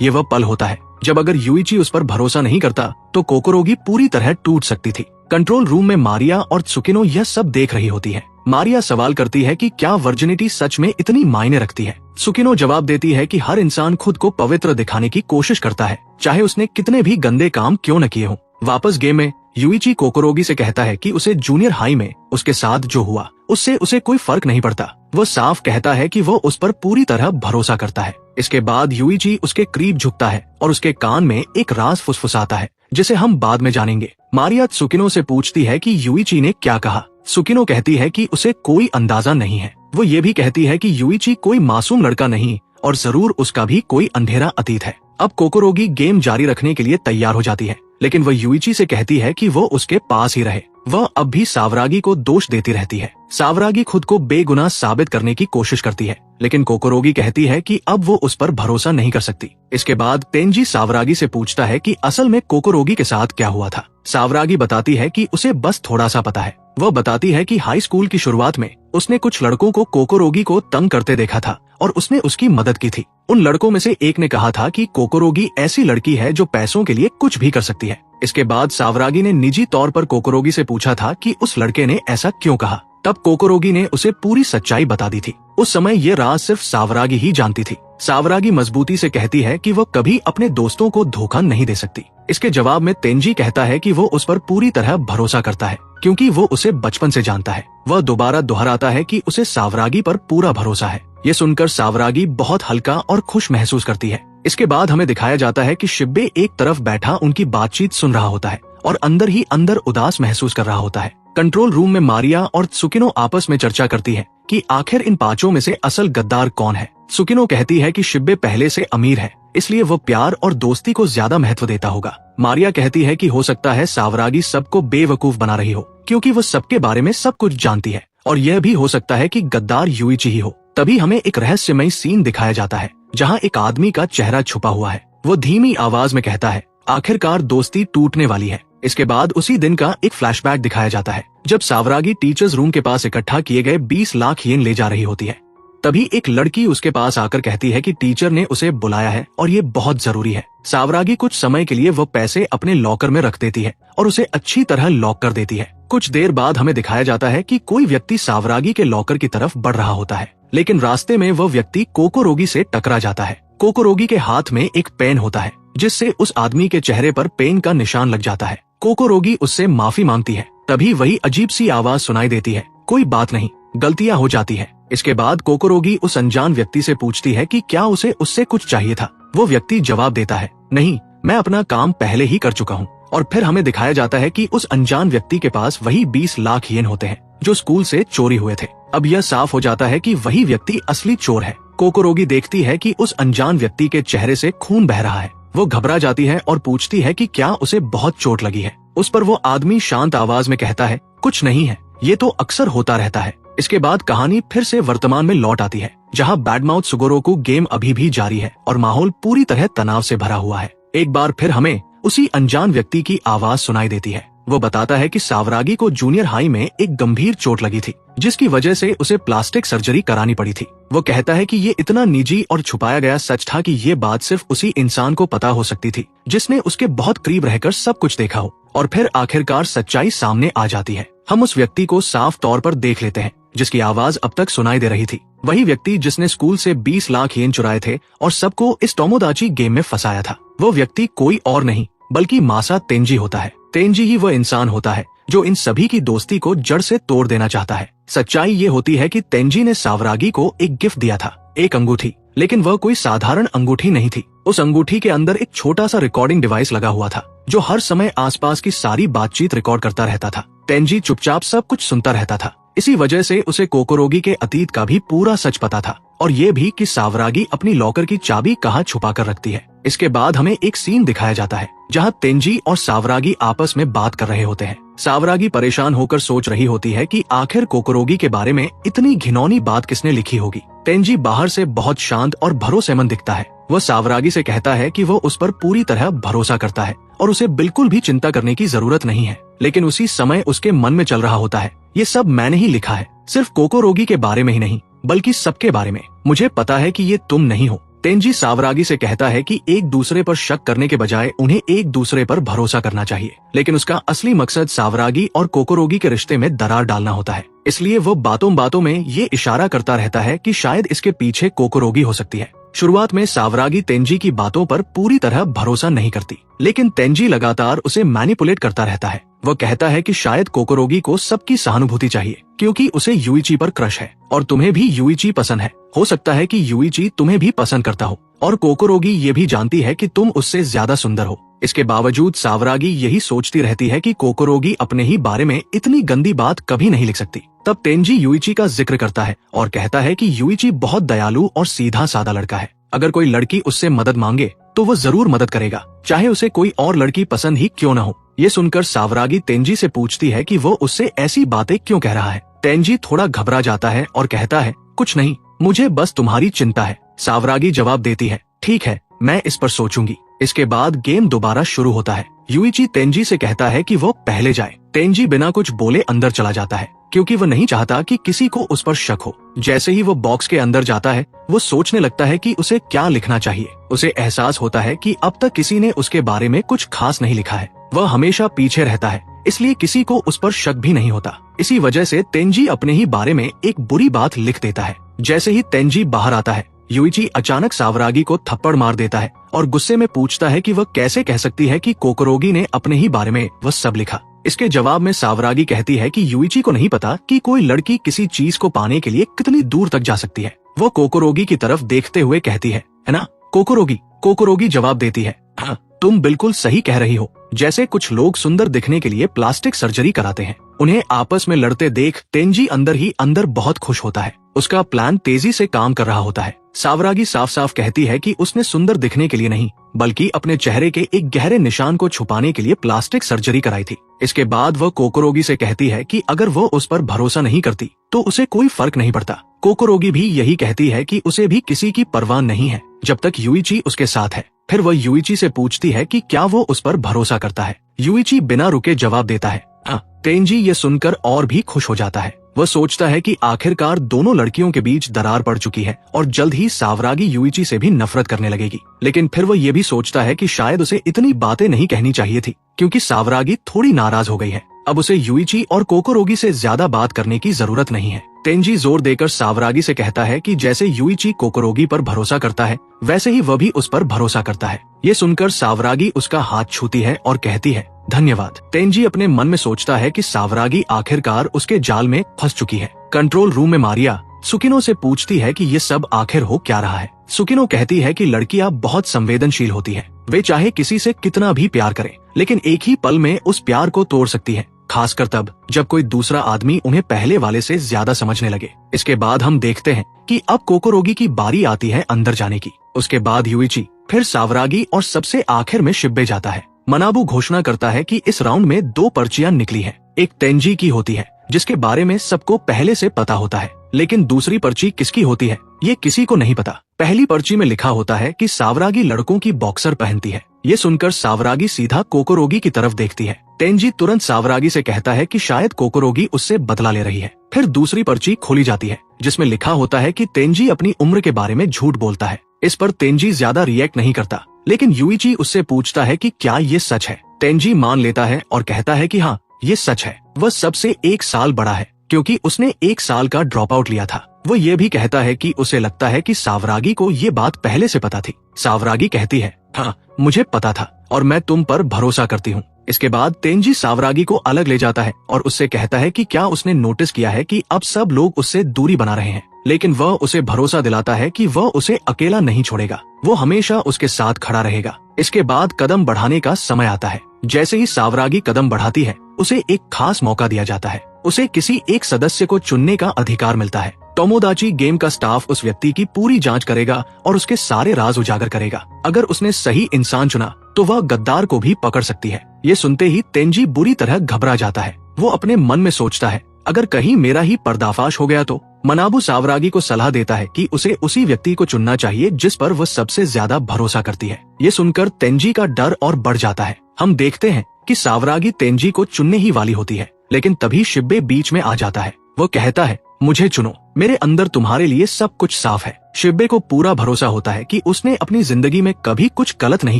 ये वह पल होता है जब अगर यूइची उस पर भरोसा नहीं करता तो कोकोरोगी पूरी तरह टूट सकती थी। कंट्रोल रूम में मारिया और त्सुकिनो यह सब देख रही होती है। मारिया सवाल करती है कि क्या वर्जिनिटी सच में इतनी मायने रखती है। त्सुकिनो जवाब देती है कि हर इंसान खुद को पवित्र दिखाने की कोशिश करता है, चाहे उसने कितने भी गंदे काम क्यों न किए हों। वापस गेम में यूइची कोकोरोगी से कहता है कि उसे जूनियर हाई में उसके साथ जो हुआ उससे उसे कोई फर्क नहीं पड़ता। वो साफ कहता है कि वो उस पर पूरी तरह भरोसा करता है। इसके बाद यूइची उसके करीब झुकता है और उसके कान में एक राज फुसफुसाता है जिसे हम बाद में जानेंगे। मारिया त्सुकिनो से पूछती है कि यूइची ने क्या कहा। त्सुकिनो कहती है कि उसे कोई अंदाजा नहीं है। वो ये भी कहती है कि यूइची कोई मासूम लड़का नहीं और जरूर उसका भी कोई अंधेरा अतीत है। अब कोकोरोगी गेम जारी रखने के लिए तैयार हो जाती है, लेकिन वह यूइची से कहती है कि वो उसके पास ही रहे। वह अब भी सावरागी को दोष देती रहती है। सावरागी खुद को बेगुनाह साबित करने की कोशिश करती है, लेकिन कोकोरोगी कहती है कि अब वो उस पर भरोसा नहीं कर सकती। इसके बाद तेंजी सावरागी से पूछता है कि असल में कोकोरोगी के साथ क्या हुआ था। सावरागी बताती है कि उसे बस थोड़ा सा पता है। वह बताती है कि हाई स्कूल की शुरुआत में उसने कुछ लड़कों को कोकोरोगी को तंग करते देखा था और उसने उसकी मदद की थी। उन लड़कों में से एक ने कहा था कि कोकोरोगी ऐसी लड़की है जो पैसों के लिए कुछ भी कर सकती है। इसके बाद सावरागी ने निजी तौर पर कोकोरोगी से पूछा था कि उस लड़के ने ऐसा क्यों कहा। तब कोकोरोगी ने उसे पूरी सच्चाई बता दी थी। उस समय ये राज सिर्फ सावरागी ही जानती थी। सावरागी मजबूती से कहती है कि वो कभी अपने दोस्तों को धोखा नहीं दे सकती। इसके जवाब में तेंजी कहता है कि वो उस पर पूरी तरह भरोसा करता है क्योंकि वो उसे बचपन से जानता है। वह दोबारा दोहराता है कि उसे सावरागी पर पूरा भरोसा है। ये सुनकर सावरागी बहुत हल्का और खुश महसूस करती है। इसके बाद हमें दिखाया जाता है कि शिब्बे एक तरफ बैठा उनकी बातचीत सुन रहा होता है और अंदर ही अंदर उदास महसूस कर रहा होता है। कंट्रोल रूम में मारिया और त्सुकिनो आपस में चर्चा करती है कि आखिर इन पांचों में से असल गद्दार कौन है। त्सुकिनो कहती है कि शिब्बे पहले से अमीर है, इसलिए वो प्यार और दोस्ती को ज्यादा महत्व देता होगा। मारिया कहती है कि हो सकता है सावरागी सबको बेवकूफ बना रही हो क्योंकि वो सबके बारे में सब कुछ जानती है, और यह भी हो सकता है कि गद्दार यूइची ही हो। तभी हमें एक रहस्यमयी सीन दिखाया जाता है जहाँ एक आदमी का चेहरा छुपा हुआ है। वो धीमी आवाज में कहता है, आखिरकार दोस्ती टूटने वाली है। इसके बाद उसी दिन का एक फ्लैशबैक दिखाया जाता है जब सावरागी टीचर्स रूम के पास इकट्ठा किए गए 20 लाख येन ले जा रही होती है। तभी एक लड़की उसके पास आकर कहती है कि टीचर ने उसे बुलाया है और ये बहुत जरूरी है। सावरागी कुछ समय के लिए वो पैसे अपने लॉकर में रख देती है और उसे अच्छी तरह लॉक कर देती है। कुछ देर बाद हमें दिखाया जाता है कि कोई व्यक्ति सावरागी के लॉकर की तरफ बढ़ रहा होता है, लेकिन रास्ते में वह व्यक्ति कोकोरोगी से टकरा जाता है। कोकोरोगी के हाथ में एक पेन होता है जिससे उस आदमी के चेहरे पर पेन का निशान लग जाता है। कोकोरोगी उससे माफी मांगती है। तभी वही अजीब सी आवाज सुनाई देती है, कोई बात नहीं, गलतियां हो जाती है। इसके बाद कोकोरोगी उस अनजान व्यक्ति से पूछती है कि क्या उसे उससे कुछ चाहिए था। वो व्यक्ति जवाब देता है, नहीं, मैं अपना काम पहले ही कर चुका हूँ। और फिर हमें दिखाया जाता है कि उस अनजान व्यक्ति के पास वही 20 लाख येन होते हैं जो स्कूल से चोरी हुए थे। अब यह साफ हो जाता है कि वही व्यक्ति असली चोर है। कोकोरोगी देखती है कि उस अनजान व्यक्ति के चेहरे से खून बह रहा है। वो घबरा जाती है और पूछती है कि क्या उसे बहुत चोट लगी है। उस पर वो आदमी शांत आवाज में कहता है, कुछ नहीं है, ये तो अक्सर होता रहता है। इसके बाद कहानी फिर से वर्तमान में लौट आती है जहाँ बैडमाउथ सुगोरोकू गेम अभी भी जारी है और माहौल पूरी तरह तनाव से भरा हुआ है। एक बार फिर हमें उसी अनजान व्यक्ति की आवाज सुनाई देती है। वो बताता है कि सावरागी को जूनियर हाई में एक गंभीर चोट लगी थी जिसकी वजह से उसे प्लास्टिक सर्जरी करानी पड़ी थी। वो कहता है कि ये इतना निजी और छुपाया गया सच था कि ये बात सिर्फ उसी इंसान को पता हो सकती थी जिसने उसके बहुत करीब रहकर सब कुछ देखा हो। और फिर आखिरकार सच्चाई सामने आ जाती है। हम उस व्यक्ति को साफ तौर पर देख लेते हैं जिसकी आवाज अब तक सुनाई दे रही थी। वही व्यक्ति जिसने स्कूल से 20 लाख येन चुराए थे और सबको इस टोमोदाची गेम में फंसाया था। वो व्यक्ति कोई और नहीं बल्कि मासा तेंजी होता है। तेंजी ही वह इंसान होता है जो इन सभी की दोस्ती को जड़ से तोड़ देना चाहता है। सच्चाई ये होती है कि तेंजी ने सावरागी को एक गिफ्ट दिया था, एक अंगूठी, लेकिन वह कोई साधारण अंगूठी नहीं थी। उस अंगूठी के अंदर एक छोटा सा रिकॉर्डिंग डिवाइस लगा हुआ था जो हर समय आसपास की सारी बातचीत रिकॉर्ड करता रहता था। तेंजी चुपचाप सब कुछ सुनता रहता था। इसी वजह से उसे कोकोरोगी के अतीत का भी पूरा सच पता था और ये भी कि सावरागी अपनी लॉकर की चाबी कहाँ छुपा कर रखती है। इसके बाद हमें एक सीन दिखाया जाता है जहाँ तेंजी और सावरागी आपस में बात कर रहे होते हैं। सावरागी परेशान होकर सोच रही होती है कि आखिर कोकोरोगी के बारे में इतनी घिनौनी बात किसने लिखी होगी। तेंजी बाहर से बहुत शांत और भरोसेमंद दिखता है वह सावरागी से कहता है कि वो उस पर पूरी तरह भरोसा करता है और उसे बिल्कुल भी चिंता करने की जरूरत नहीं है। लेकिन उसी समय उसके मन में चल रहा होता है, ये सब मैंने ही लिखा है, सिर्फ कोकोरोगी के बारे में ही नहीं बल्कि सबके बारे में। मुझे पता है कि ये तुम नहीं हो। तेंजी सावरागी से कहता है कि एक दूसरे पर शक करने के बजाय उन्हें एक दूसरे पर भरोसा करना चाहिए। लेकिन उसका असली मकसद सावरागी और कोकोरोगी के रिश्ते में दरार डालना होता है। इसलिए वो बातों बातों में ये इशारा करता रहता है कि शायद इसके पीछे कोकोरोगी हो सकती है। शुरुआत में सावरागी तेंजी की बातों पर पूरी तरह भरोसा नहीं करती, लेकिन तेंजी लगातार उसे मैनिपुलेट करता रहता है। वह कहता है कि शायद कोकोरोगी को सबकी सहानुभूति चाहिए क्योंकि उसे यूइची पर क्रश है और तुम्हें भी यूइची पसंद है। हो सकता है कि यूइची तुम्हें भी पसंद करता हो और कोकोरोगी ये भी जानती है कि तुम उससे ज्यादा सुंदर हो। इसके बावजूद सावरागी यही सोचती रहती है कि कोकोरोगी अपने ही बारे में इतनी गंदी बात कभी नहीं लिख सकती। तब तेंजी यूइची का जिक्र करता है और कहता है कि यूइची बहुत दयालु और सीधा साधा लड़का है। अगर कोई लड़की उससे मदद मांगे तो वो जरूर मदद करेगा, चाहे उसे कोई और लड़की पसंद ही क्यों न हो। ये सुनकर सावरागी तेंजी से पूछती है कि वो उससे ऐसी बातें क्यों कह रहा है। तेंजी थोड़ा घबरा जाता है और कहता है, कुछ नहीं, मुझे बस तुम्हारी चिंता है। सावरागी जवाब देती है, ठीक है, मैं इस पर सोचूंगी। इसके बाद गेम दोबारा शुरू होता है। यूइची तेंजी से कहता है कि वो पहले जाए। तेंजी बिना कुछ बोले अंदर चला जाता है क्योंकि वो नहीं चाहता कि किसी को उस पर शक हो। जैसे ही वो बॉक्स के अंदर जाता है, वो सोचने लगता है कि उसे क्या लिखना चाहिए। उसे एहसास होता है कि अब तक किसी ने उसके बारे में कुछ खास नहीं लिखा है। वह हमेशा पीछे रहता है, इसलिए किसी को उस पर शक भी नहीं होता। इसी वजह से तेंजी अपने ही बारे में एक बुरी बात लिख देता है। जैसे ही तेंजी बाहर आता है, यूइची अचानक सावरागी को थप्पड़ मार देता है और गुस्से में पूछता है कि वह कैसे कह सकती है कि कोकोरोगी ने अपने ही बारे में वह सब लिखा। इसके जवाब में सावरागी कहती है कि यूइची को नहीं पता कि कोई लड़की किसी चीज को पाने के लिए कितनी दूर तक जा सकती है। वो कोकोरोगी की तरफ देखते हुए कहती है ना कोकोरोगी? कोकोरोगी जवाब देती है, हाँ, तुम बिल्कुल सही कह रही हो। जैसे कुछ लोग सुंदर दिखने के लिए प्लास्टिक सर्जरी कराते हैं। उन्हें आपस में लड़ते देख तेंजी अंदर ही अंदर बहुत खुश होता है। उसका प्लान तेजी से काम कर रहा होता है। सावरागी साफ साफ कहती है कि उसने सुंदर दिखने के लिए नहीं बल्कि अपने चेहरे के एक गहरे निशान को छुपाने के लिए प्लास्टिक सर्जरी कराई थी। इसके बाद वह कोकोरोगी से कहती है कि अगर वो उस पर भरोसा नहीं करती तो उसे कोई फर्क नहीं पड़ता। कोकोरोगी भी यही कहती है कि उसे भी किसी की परवाह नहीं है जब तक यूइची उसके साथ है। फिर वह यूइची से पूछती है कि क्या वो उस पर भरोसा करता है। यूइची बिना रुके जवाब देता है, हाँ। तेंजी ये सुनकर और भी खुश हो जाता है। वह सोचता है कि आखिरकार दोनों लड़कियों के बीच दरार पड़ चुकी है और जल्द ही सावरागी यूइची से भी नफरत करने लगेगी। लेकिन फिर वह ये भी सोचता है कि शायद उसे इतनी बातें नहीं कहनी चाहिए थी क्योंकि सावरागी थोड़ी नाराज हो गई है। अब उसे यूइची और कोकोरोगी से ज्यादा बात करने की जरूरत नहीं है। तेंजी जोर देकर सावरागी से कहता है कि जैसे यूइची कोकोरोगी पर भरोसा करता है वैसे ही वह भी उस पर भरोसा करता है। ये सुनकर सावरागी उसका हाथ छूती है और कहती है, धन्यवाद। तेंजी अपने मन में सोचता है कि सावरागी आखिरकार उसके जाल में फंस चुकी है। कंट्रोल रूम में मारिया सुकिनो से पूछती है कि ये सब आखिर हो क्या रहा है। सुकिनो कहती है कि लड़कियां बहुत संवेदनशील होती हैं। वे चाहे किसी से कितना भी प्यार करें लेकिन एक ही पल में उस प्यार को तोड़ सकती हैं, खासकर तब जब कोई दूसरा आदमी उन्हें पहले वाले से ज्यादा समझने लगे। इसके बाद हम देखते हैं कि अब कोकोरोगी की बारी आती है अंदर जाने की। उसके बाद यूइची, फिर सावरागी और सबसे आखिर में शिब्बे जाता है। मनाबू घोषणा करता है कि इस राउंड में 2 पर्चियां निकली हैं। एक तेंजी की होती है जिसके बारे में सबको पहले से पता होता है, लेकिन दूसरी पर्ची किसकी होती है ये किसी को नहीं पता। पहली पर्ची में लिखा होता है कि सावरागी लड़कों की बॉक्सर पहनती है। ये सुनकर सावरागी सीधा कोकोरोगी की तरफ देखती है। तेंजी तुरंत सावरागी से कहता है कि शायद कोकोरोगी उससे बदला ले रही है। फिर दूसरी पर्ची खोली जाती है जिसमें लिखा होता है कि तेंजी अपनी उम्र के बारे में झूठ बोलता है। इस पर तेंजी ज्यादा रिएक्ट नहीं करता, लेकिन यूइची उससे पूछता है कि क्या ये सच है। तेंजी मान लेता है और कहता है कि हाँ, ये सच है। वह सबसे 1 साल बड़ा है क्योंकि उसने 1 साल का ड्रॉप आउट लिया था। वो ये भी कहता है कि उसे लगता है कि सावरागी को ये बात पहले से पता थी। सावरागी कहती है, हाँ, मुझे पता था और मैं तुम पर भरोसा करती हूँ। इसके बाद तेंजी सावरागी को अलग ले जाता है और उससे कहता है कि क्या उसने नोटिस किया है कि अब सब लोग उससे दूरी बना रहे हैं, लेकिन वह उसे भरोसा दिलाता है कि वह उसे अकेला नहीं छोड़ेगा, वो हमेशा उसके साथ खड़ा रहेगा। इसके बाद कदम बढ़ाने का समय आता है। जैसे ही सावरागी कदम बढ़ाती है उसे एक खास मौका दिया जाता है। उसे किसी एक सदस्य को चुनने का अधिकार मिलता है। टोमोदाची गेम का स्टाफ उस व्यक्ति की पूरी जांच करेगा और उसके सारे राज उजागर करेगा। अगर उसने सही इंसान चुना तो वह गद्दार को भी पकड़ सकती है। ये सुनते ही तेंजी बुरी तरह घबरा जाता है। वो अपने मन में सोचता है, अगर कहीं मेरा ही पर्दाफाश हो गया तो। मनाबू सावरागी को सलाह देता है कि उसे उसी व्यक्ति को चुनना चाहिए जिस पर वह सबसे ज्यादा भरोसा करती है। ये सुनकर तेंजी का डर और बढ़ जाता है। हम देखते हैं कि सावरागी तेंजी को चुनने ही वाली होती है, लेकिन तभी शिब्बे बीच में आ जाता है। वो कहता है, मुझे चुनो, मेरे अंदर तुम्हारे लिए सब कुछ साफ है। शिब्बे को पूरा भरोसा होता है कि उसने अपनी जिंदगी में कभी कुछ गलत नहीं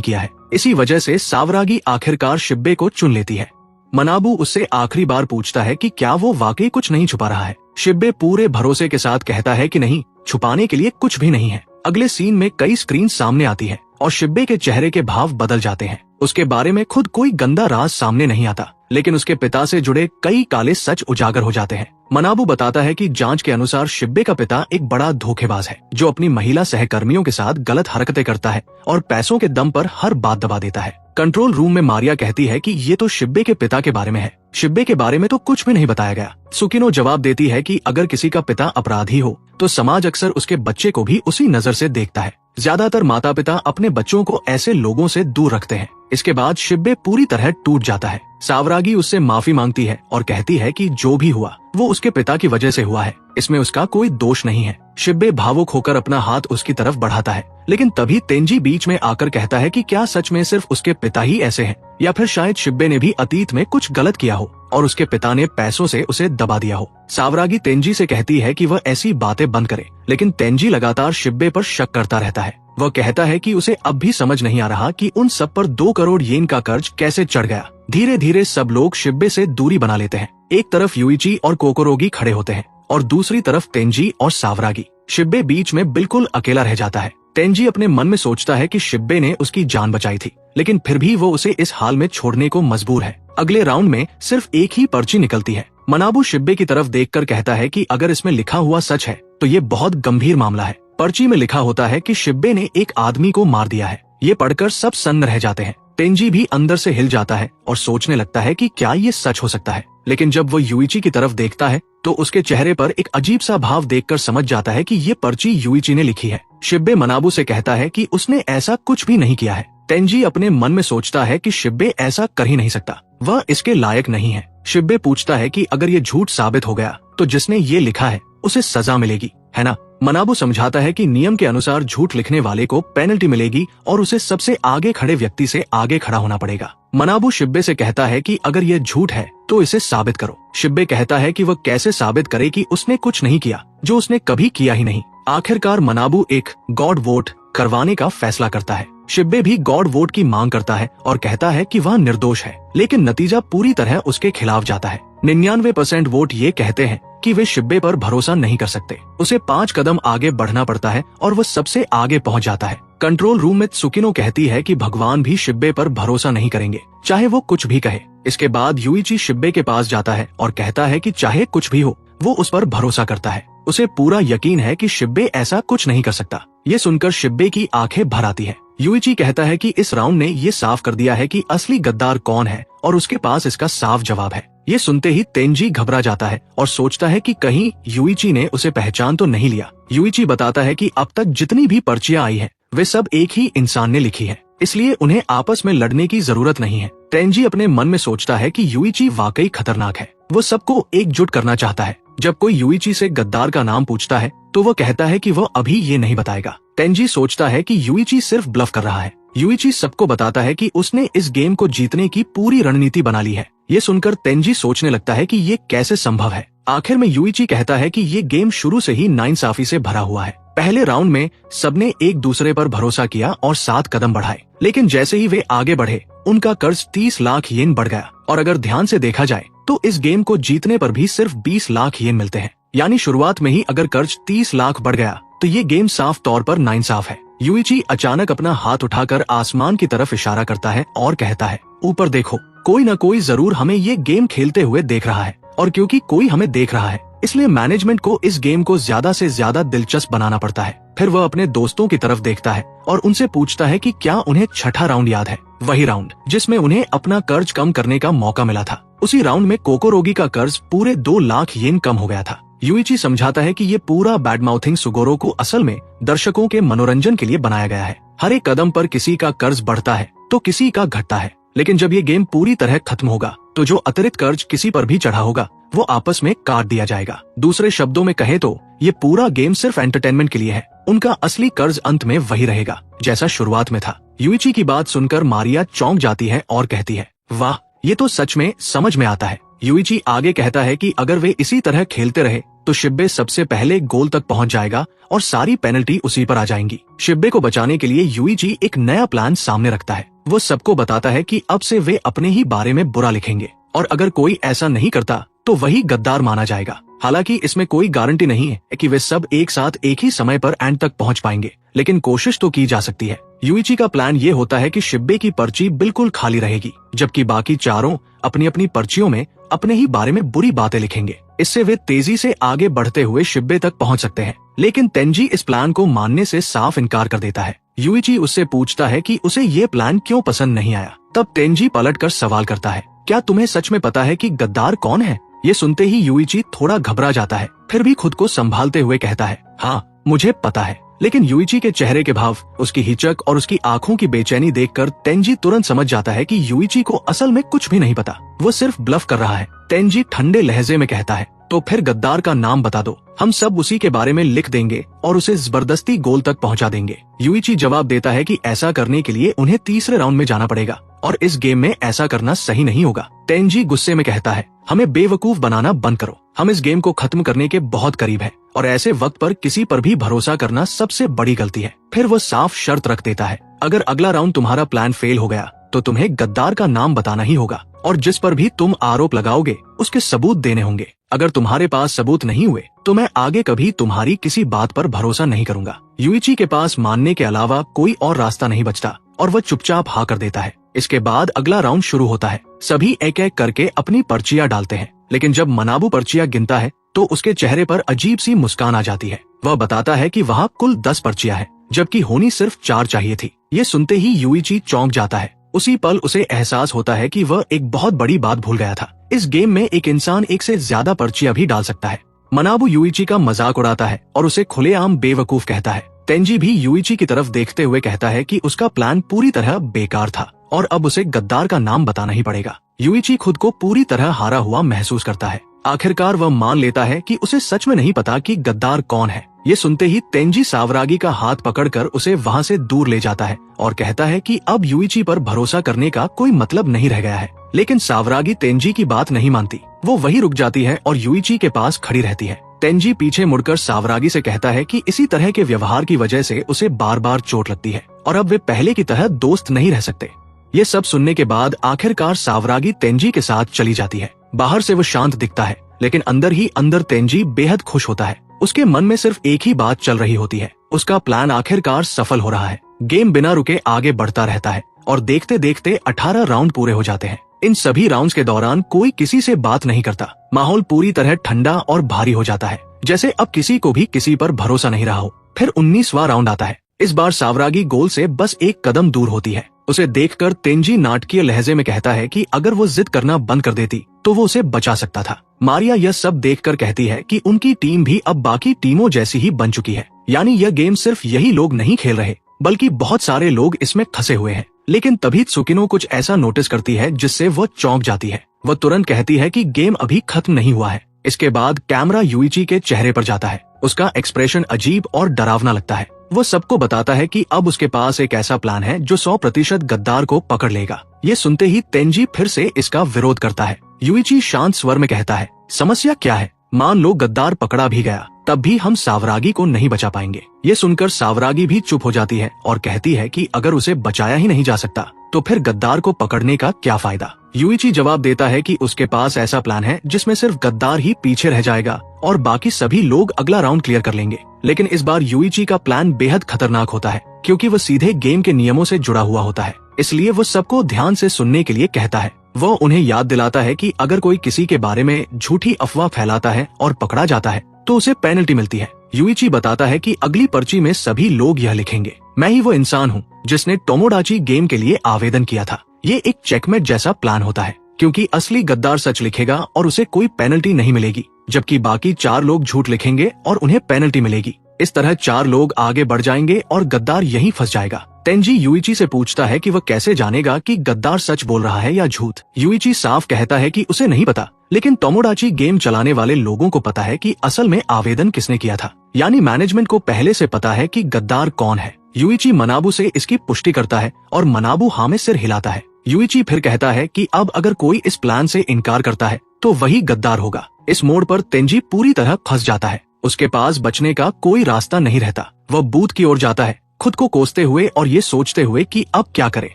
किया है। इसी वजह से सावरागी आखिरकार शिब्बे को चुन लेती है। मनाबू उससे आखिरी बार पूछता है कि क्या वो वाकई कुछ नहीं छुपा रहा है। शिब्बे पूरे भरोसे के साथ कहता है कि नहीं, छुपाने के लिए कुछ भी नहीं है। अगले सीन में कई स्क्रीन सामने आती है और शिब्बे के चेहरे के भाव बदल जाते हैं। उसके बारे में खुद कोई गंदा राज सामने नहीं आता, लेकिन उसके पिता से जुड़े कई काले सच उजागर हो जाते हैं। मनाबू बताता है कि जांच के अनुसार शिब्बे का पिता एक बड़ा धोखेबाज है, जो अपनी महिला सहकर्मियों के साथ गलत हरकतें करता है और पैसों के दम पर हर बात दबा देता है। कंट्रोल रूम में मारिया कहती है कि ये तो शिब्बे के पिता के बारे में है, शिब्बे के बारे में तो कुछ भी नहीं बताया गया। सुकिनो जवाब देती है कि अगर किसी का पिता अपराधी हो तो समाज अक्सर उसके बच्चे को भी उसी नजर से देखता है। ज्यादातर माता पिता अपने बच्चों को ऐसे लोगों से दूर रखते हैं। इसके बाद शिब्बे पूरी तरह टूट जाता है। सावरागी उससे माफी मांगती है और कहती है कि जो भी हुआ वो उसके पिता की वजह से हुआ है, इसमें उसका कोई दोष नहीं है। शिब्बे भावुक होकर अपना हाथ उसकी तरफ बढ़ाता है, लेकिन तभी तेंजी बीच में आकर कहता है कि क्या सच में सिर्फ उसके पिता ही ऐसे हैं, या फिर शायद शिब्बे ने भी अतीत में कुछ गलत किया हो और उसके पिता ने पैसों से उसे दबा दिया हो। सावरागी तेंजी से कहती है कि वह ऐसी बातें बंद करे, लेकिन तेंजी लगातार शिब्बे पर शक करता रहता है। वह कहता है कि उसे अब भी समझ नहीं आ रहा कि उन सब पर 2 करोड़ येन का कर्ज कैसे चढ़ गया। धीरे धीरे सब लोग शिब्बे से दूरी बना लेते हैं। एक तरफ युइची और कोकोरोगी खड़े होते हैं और दूसरी तरफ तेंजी और सावरागी। शिब्बे बीच में बिल्कुल अकेला रह जाता है। तेंजी अपने मन में सोचता है कि शिब्बे ने उसकी जान बचाई थी, लेकिन फिर भी वो उसे इस हाल में छोड़ने को मजबूर है। अगले राउंड में सिर्फ एक ही पर्ची निकलती है। मनाबू शिब्बे की तरफ देखकर कहता है कि अगर इसमें लिखा हुआ सच है तो ये बहुत गंभीर मामला है। पर्ची में लिखा होता है कि शिब्बे ने एक आदमी को मार दिया है। ये पढ़कर सब सन्न रह जाते हैं। तेंजी भी अंदर से हिल जाता है और सोचने लगता है कि क्या ये सच हो सकता है, लेकिन जब वो युइची की तरफ देखता है तो उसके चेहरे पर एक अजीब सा भाव देखकर समझ जाता है कि ये पर्ची युइची ने लिखी है। शिब्बे मनाबू से कहता है कि उसने ऐसा कुछ भी नहीं किया है। तेंजी अपने मन में सोचता है कि शिब्बे ऐसा कर ही नहीं सकता, वह इसके लायक नहीं है। शिब्बे पूछता है कि अगर ये झूठ साबित हो गया तो जिसने ये लिखा है उसे सजा मिलेगी, है ना? मनाबू समझाता है कि नियम के अनुसार झूठ लिखने वाले को पेनल्टी मिलेगी और उसे सबसे आगे खड़े व्यक्ति से आगे खड़ा होना पड़ेगा। मनाबू शिब्बे से कहता है कि अगर ये झूठ है तो इसे साबित करो। शिब्बे कहता है कि वह कैसे साबित करे कि उसने कुछ नहीं किया जो उसने कभी किया ही नहीं। आखिरकार मनाबू एक गॉड वोट करवाने का फैसला करता है। शिब्बे भी गॉड वोट की मांग करता है और कहता है कि वह निर्दोष है, लेकिन नतीजा पूरी तरह उसके खिलाफ जाता है। 99% वोट ये कहते हैं कि वे शिब्बे पर भरोसा नहीं कर सकते। उसे 5 कदम आगे बढ़ना पड़ता है और वह सबसे आगे पहुंच जाता है। कंट्रोल रूम में त्सुकिनो कहती है कि भगवान भी शिब्बे पर भरोसा नहीं करेंगे, चाहे वो कुछ भी कहे। इसके बाद युइची शिब्बे के पास जाता है और कहता है कि चाहे कुछ भी हो वो उस पर भरोसा करता है। उसे पूरा यकीन है कि शिब्बे ऐसा कुछ नहीं कर सकता। ये सुनकर शिब्बे की आंखें भर आती हैं। युइची कहता है कि इस राउंड ने ये साफ कर दिया है कि असली गद्दार कौन है और उसके पास इसका साफ जवाब है। ये सुनते ही तेंजी घबरा जाता है और सोचता है कि कहीं युइची ने उसे पहचान तो नहीं लिया। युइची बताता है कि अब तक जितनी भी पर्चियां आई हैं, वे सब एक ही इंसान ने लिखी है, इसलिए उन्हें आपस में लड़ने की जरूरत नहीं है। तेंजी अपने मन में सोचता है कि युइची वाकई खतरनाक है। वो सबको एकजुट करना चाहता है। जब कोई युइची से गद्दार का नाम पूछता है तो वह कहता है कि वह अभी ये नहीं बताएगा। तेंजी सोचता है कि युइची सिर्फ ब्लफ कर रहा है। युइची सबको बताता है कि उसने इस गेम को जीतने की पूरी रणनीति बना ली है। ये सुनकर तेंजी सोचने लगता है कि ये कैसे संभव है। आखिर में युइची कहता है कि ये गेम शुरू से ही नाइंसाफी से भरा हुआ है। पहले राउंड में सबने एक दूसरे पर भरोसा किया और 7 कदम बढ़ाए, लेकिन जैसे ही वे आगे बढ़े उनका कर्ज 30 लाख येन बढ़ गया। और अगर ध्यान से देखा जाए तो इस गेम को जीतने पर भी सिर्फ 20 लाख येन मिलते हैं। यानी शुरुआत में ही अगर कर्ज 30 लाख बढ़ गया तो ये गेम साफ तौर पर नाइंसाफ है। युइची अचानक अपना हाथ उठाकर आसमान की तरफ इशारा करता है और कहता है, ऊपर देखो, कोई न कोई जरूर हमें ये गेम खेलते हुए देख रहा है। और क्योंकि कोई हमें देख रहा है इसलिए मैनेजमेंट को इस गेम को ज्यादा से ज्यादा दिलचस्प बनाना पड़ता है। फिर वह अपने दोस्तों की तरफ देखता है और उनसे पूछता है कि क्या उन्हें छठा राउंड याद है, वही राउंड जिसमें उन्हें अपना कर्ज कम करने का मौका मिला था। उसी राउंड में कोकोरोगी का कर्ज पूरे 2 लाख येन कम हो गया था। युइची समझाता है कि ये पूरा बैडमाउथिंग सुगोरो को असल में दर्शकों के मनोरंजन के लिए बनाया गया है। हर एक कदम पर किसी का कर्ज बढ़ता है तो किसी का घटता है, लेकिन जब ये गेम पूरी तरह खत्म होगा तो जो अतिरिक्त कर्ज किसी पर भी चढ़ा होगा वो आपस में काट दिया जाएगा। दूसरे शब्दों में कहे तो ये पूरा गेम सिर्फ एंटरटेनमेंट के लिए है। उनका असली कर्ज अंत में वही रहेगा जैसा शुरुआत में था। यूइची की बात सुनकर मारिया चौंक जाती है और कहती है, वाह, ये तो सच में समझ में आता है। यूइची आगे कहता है कि अगर वे इसी तरह खेलते रहे तो शिब्बे सबसे पहले गोल तक पहुंच जाएगा और सारी पेनल्टी उसी पर आ जाएंगी। शिब्बे को बचाने के लिए यूइची एक नया प्लान सामने रखता है। वो सबको बताता है कि अब से वे अपने ही बारे में बुरा लिखेंगे और अगर कोई ऐसा नहीं करता तो वही गद्दार माना जाएगा। हालांकि इसमें कोई गारंटी नहीं है कि वे सब एक साथ एक ही समय पर एंड तक पहुंच पाएंगे, लेकिन कोशिश तो की जा सकती है। यूइची का प्लान ये होता है कि शिब्बे की पर्ची बिल्कुल खाली रहेगी, जबकि बाकी चारों अपनी अपनी पर्चियों में अपने ही बारे में बुरी बातें लिखेंगे। इससे वे तेजी से आगे बढ़ते हुए शिब्बे तक पहुंच सकते हैं। लेकिन तेंजी इस प्लान को मानने से साफ इनकार कर देता है। यूइची उससे पूछता है कि उसे ये प्लान क्यों पसंद नहीं आया। तब तेंजी पलटकर सवाल करता है, क्या तुम्हें सच में पता है कि गद्दार कौन है? ये सुनते ही यूइची थोड़ा घबरा जाता है, फिर भी खुद को संभालते हुए कहता है, हाँ, मुझे पता है। लेकिन यूइची के चेहरे के भाव, उसकी हिचक और उसकी आंखों की बेचैनी देखकर तेंजी तुरंत समझ जाता है कि यूइची को असल में कुछ भी नहीं पता, वो सिर्फ ब्लफ कर रहा है। तेंजी ठंडे लहजे में कहता है, तो फिर गद्दार का नाम बता दो, हम सब उसी के बारे में लिख देंगे और उसे जबरदस्ती गोल तक पहुंचा देंगे। यूइची जवाब देता है कि ऐसा करने के लिए उन्हें तीसरे राउंड में जाना पड़ेगा और इस गेम में ऐसा करना सही नहीं होगा। तेंजी गुस्से में कहता है, हमें बेवकूफ बनाना बंद करो, हम इस गेम को खत्म करने के बहुत करीब है और ऐसे वक्त पर किसी पर भी भरोसा करना सबसे बड़ी गलती है। फिर वो साफ शर्त रख देता है, अगर अगला राउंड तुम्हारा प्लान फेल हो गया तो तुम्हें गद्दार का नाम बताना ही होगा और जिस पर भी तुम आरोप लगाओगे उसके सबूत देने होंगे। अगर तुम्हारे पास सबूत नहीं हुए तो मैं आगे कभी तुम्हारी किसी बात पर भरोसा नहीं करूंगा। यूइची के पास मानने के अलावा कोई और रास्ता नहीं बचता और वह चुपचाप हाँ कर देता है। इसके बाद अगला राउंड शुरू होता है। सभी एक एक करके अपनी पर्चियां डालते हैं, लेकिन जब मनाबू पर्चियां गिनता है तो उसके चेहरे पर अजीब सी मुस्कान आ जाती है। वह बताता है कि वहाँ कुल 10 पर्चियां हैं, जबकि होनी सिर्फ 4 चाहिए थी। ये सुनते ही यूइची चौंक जाता है। उसी पल उसे एहसास होता है कि वह एक बहुत बड़ी बात भूल गया था। इस गेम में एक इंसान एक से ज्यादा पर्चियां भी डाल सकता है। मनाबू यूइची का मजाक उड़ाता है और उसे खुलेआम बेवकूफ कहता है। तेंजी भी यूइची की तरफ देखते हुए कहता है कि उसका प्लान पूरी तरह बेकार था और अब उसे गद्दार का नाम बताना ही पड़ेगा। यूइची खुद को पूरी तरह हारा हुआ महसूस करता है। आखिरकार वह मान लेता है कि उसे सच में नहीं पता कि गद्दार कौन है। ये सुनते ही तेंजी सावरागी का हाथ पकड़कर उसे वहाँ से दूर ले जाता है और कहता है कि अब यूइची पर भरोसा करने का कोई मतलब नहीं रह गया है। लेकिन सावरागी तेंजी की बात नहीं मानती। वो वहीं रुक जाती है और यूइची के पास खड़ी रहती है। तेंजी पीछे मुड़कर सावरागी से कहता है कि इसी तरह के व्यवहार की वजह से उसे बार बार चोट लगती है और अब वे पहले की तरह दोस्त नहीं रह सकते। ये सब सुनने के बाद आखिरकार सावरागी तेंजी के साथ चली जाती है। बाहर से वो शांत दिखता है, लेकिन अंदर ही अंदर तेंजी बेहद खुश होता है। उसके मन में सिर्फ एक ही बात चल रही होती है, उसका प्लान आखिरकार सफल हो रहा है। गेम बिना रुके आगे बढ़ता रहता है और देखते देखते 18 राउंड पूरे हो जाते हैं। इन सभी राउंड्स के दौरान कोई किसी से बात नहीं करता। माहौल पूरी तरह ठंडा और भारी हो जाता है, जैसे अब किसी को भी किसी पर भरोसा नहीं रहा हो। फिर 19वां राउंड आता है। इस बार सावरागी गोल से बस एक कदम दूर होती है। उसे देखकर तेंजी नाटकीय लहजे में कहता है कि अगर वो जिद करना बंद कर देती तो वो उसे बचा सकता था। मारिया यह सब देखकर कहती है कि उनकी टीम भी अब बाकी टीमों जैसी ही बन चुकी है, यानी यह गेम सिर्फ यही लोग नहीं खेल रहे बल्कि बहुत सारे लोग इसमें फंसे हुए हैं। लेकिन तभी त्सुकिनो कुछ ऐसा नोटिस करती है जिससे वो चौंक जाती है। वह तुरंत कहती है कि गेम अभी खत्म नहीं हुआ है। इसके बाद कैमरा यूइची के चेहरे पर जाता है। उसका एक्सप्रेशन अजीब और डरावना लगता है। वो सबको बताता है कि अब उसके पास एक ऐसा प्लान है जो 100% गद्दार को पकड़ लेगा। ये सुनते ही तेंजी फिर से इसका विरोध करता है। यूइची शांत स्वर में कहता है, समस्या क्या है? मान लो गद्दार पकड़ा भी गया, तब भी हम सावरागी को नहीं बचा पाएंगे। ये सुनकर सावरागी भी चुप हो जाती है और कहती है कि अगर उसे बचाया ही नहीं जा सकता तो फिर गद्दार को पकड़ने का क्या फायदा। यूइची जवाब देता है कि उसके पास ऐसा प्लान है जिसमें सिर्फ गद्दार ही पीछे रह जाएगा और बाकी सभी लोग अगला राउंड क्लियर कर लेंगे। लेकिन इस बार यूइची का प्लान बेहद खतरनाक होता है, क्योंकि वो सीधे गेम के नियमों से जुड़ा हुआ होता है। इसलिए वो सबको ध्यान से सुनने के लिए कहता है। वो उन्हें याद दिलाता है कि अगर कोई किसी के बारे में झूठी अफवाह फैलाता है और पकड़ा जाता है तो उसे पेनल्टी मिलती है। यूइची बताता है कि अगली पर्ची में सभी लोग यह लिखेंगे, मैं ही वो इंसान हूँ जिसने टोमोडाची गेम के लिए आवेदन किया था। ये एक चेकमेट जैसा प्लान होता है, क्योंकि असली गद्दार सच लिखेगा और उसे कोई पेनल्टी नहीं मिलेगी, जबकि बाकी 4 लोग झूठ लिखेंगे और उन्हें पेनल्टी मिलेगी। इस तरह 4 लोग आगे बढ़ जाएंगे और गद्दार यहीं फंस जाएगा। तेंजी यूइची से पूछता है कि वह कैसे जानेगा कि गद्दार सच बोल रहा है या झूठ। यूइची साफ कहता है कि उसे नहीं पता, लेकिन टोमोडाची गेम चलाने वाले लोगों को पता है कि असल में आवेदन किसने किया था, यानी मैनेजमेंट को पहले से पता है कि गद्दार कौन है। यूइची मनाबू से इसकी पुष्टि करता है और मनाबू हाँ में सिर हिलाता है। यूइची फिर कहता है कि अब अगर कोई इस प्लान से इनकार करता है तो वही गद्दार होगा। इस मोड़ पर तेंजी पूरी तरह फंस जाता है। उसके पास बचने का कोई रास्ता नहीं रहता। वह बूथ की ओर जाता है, खुद को कोसते हुए और ये सोचते हुए कि अब क्या करे।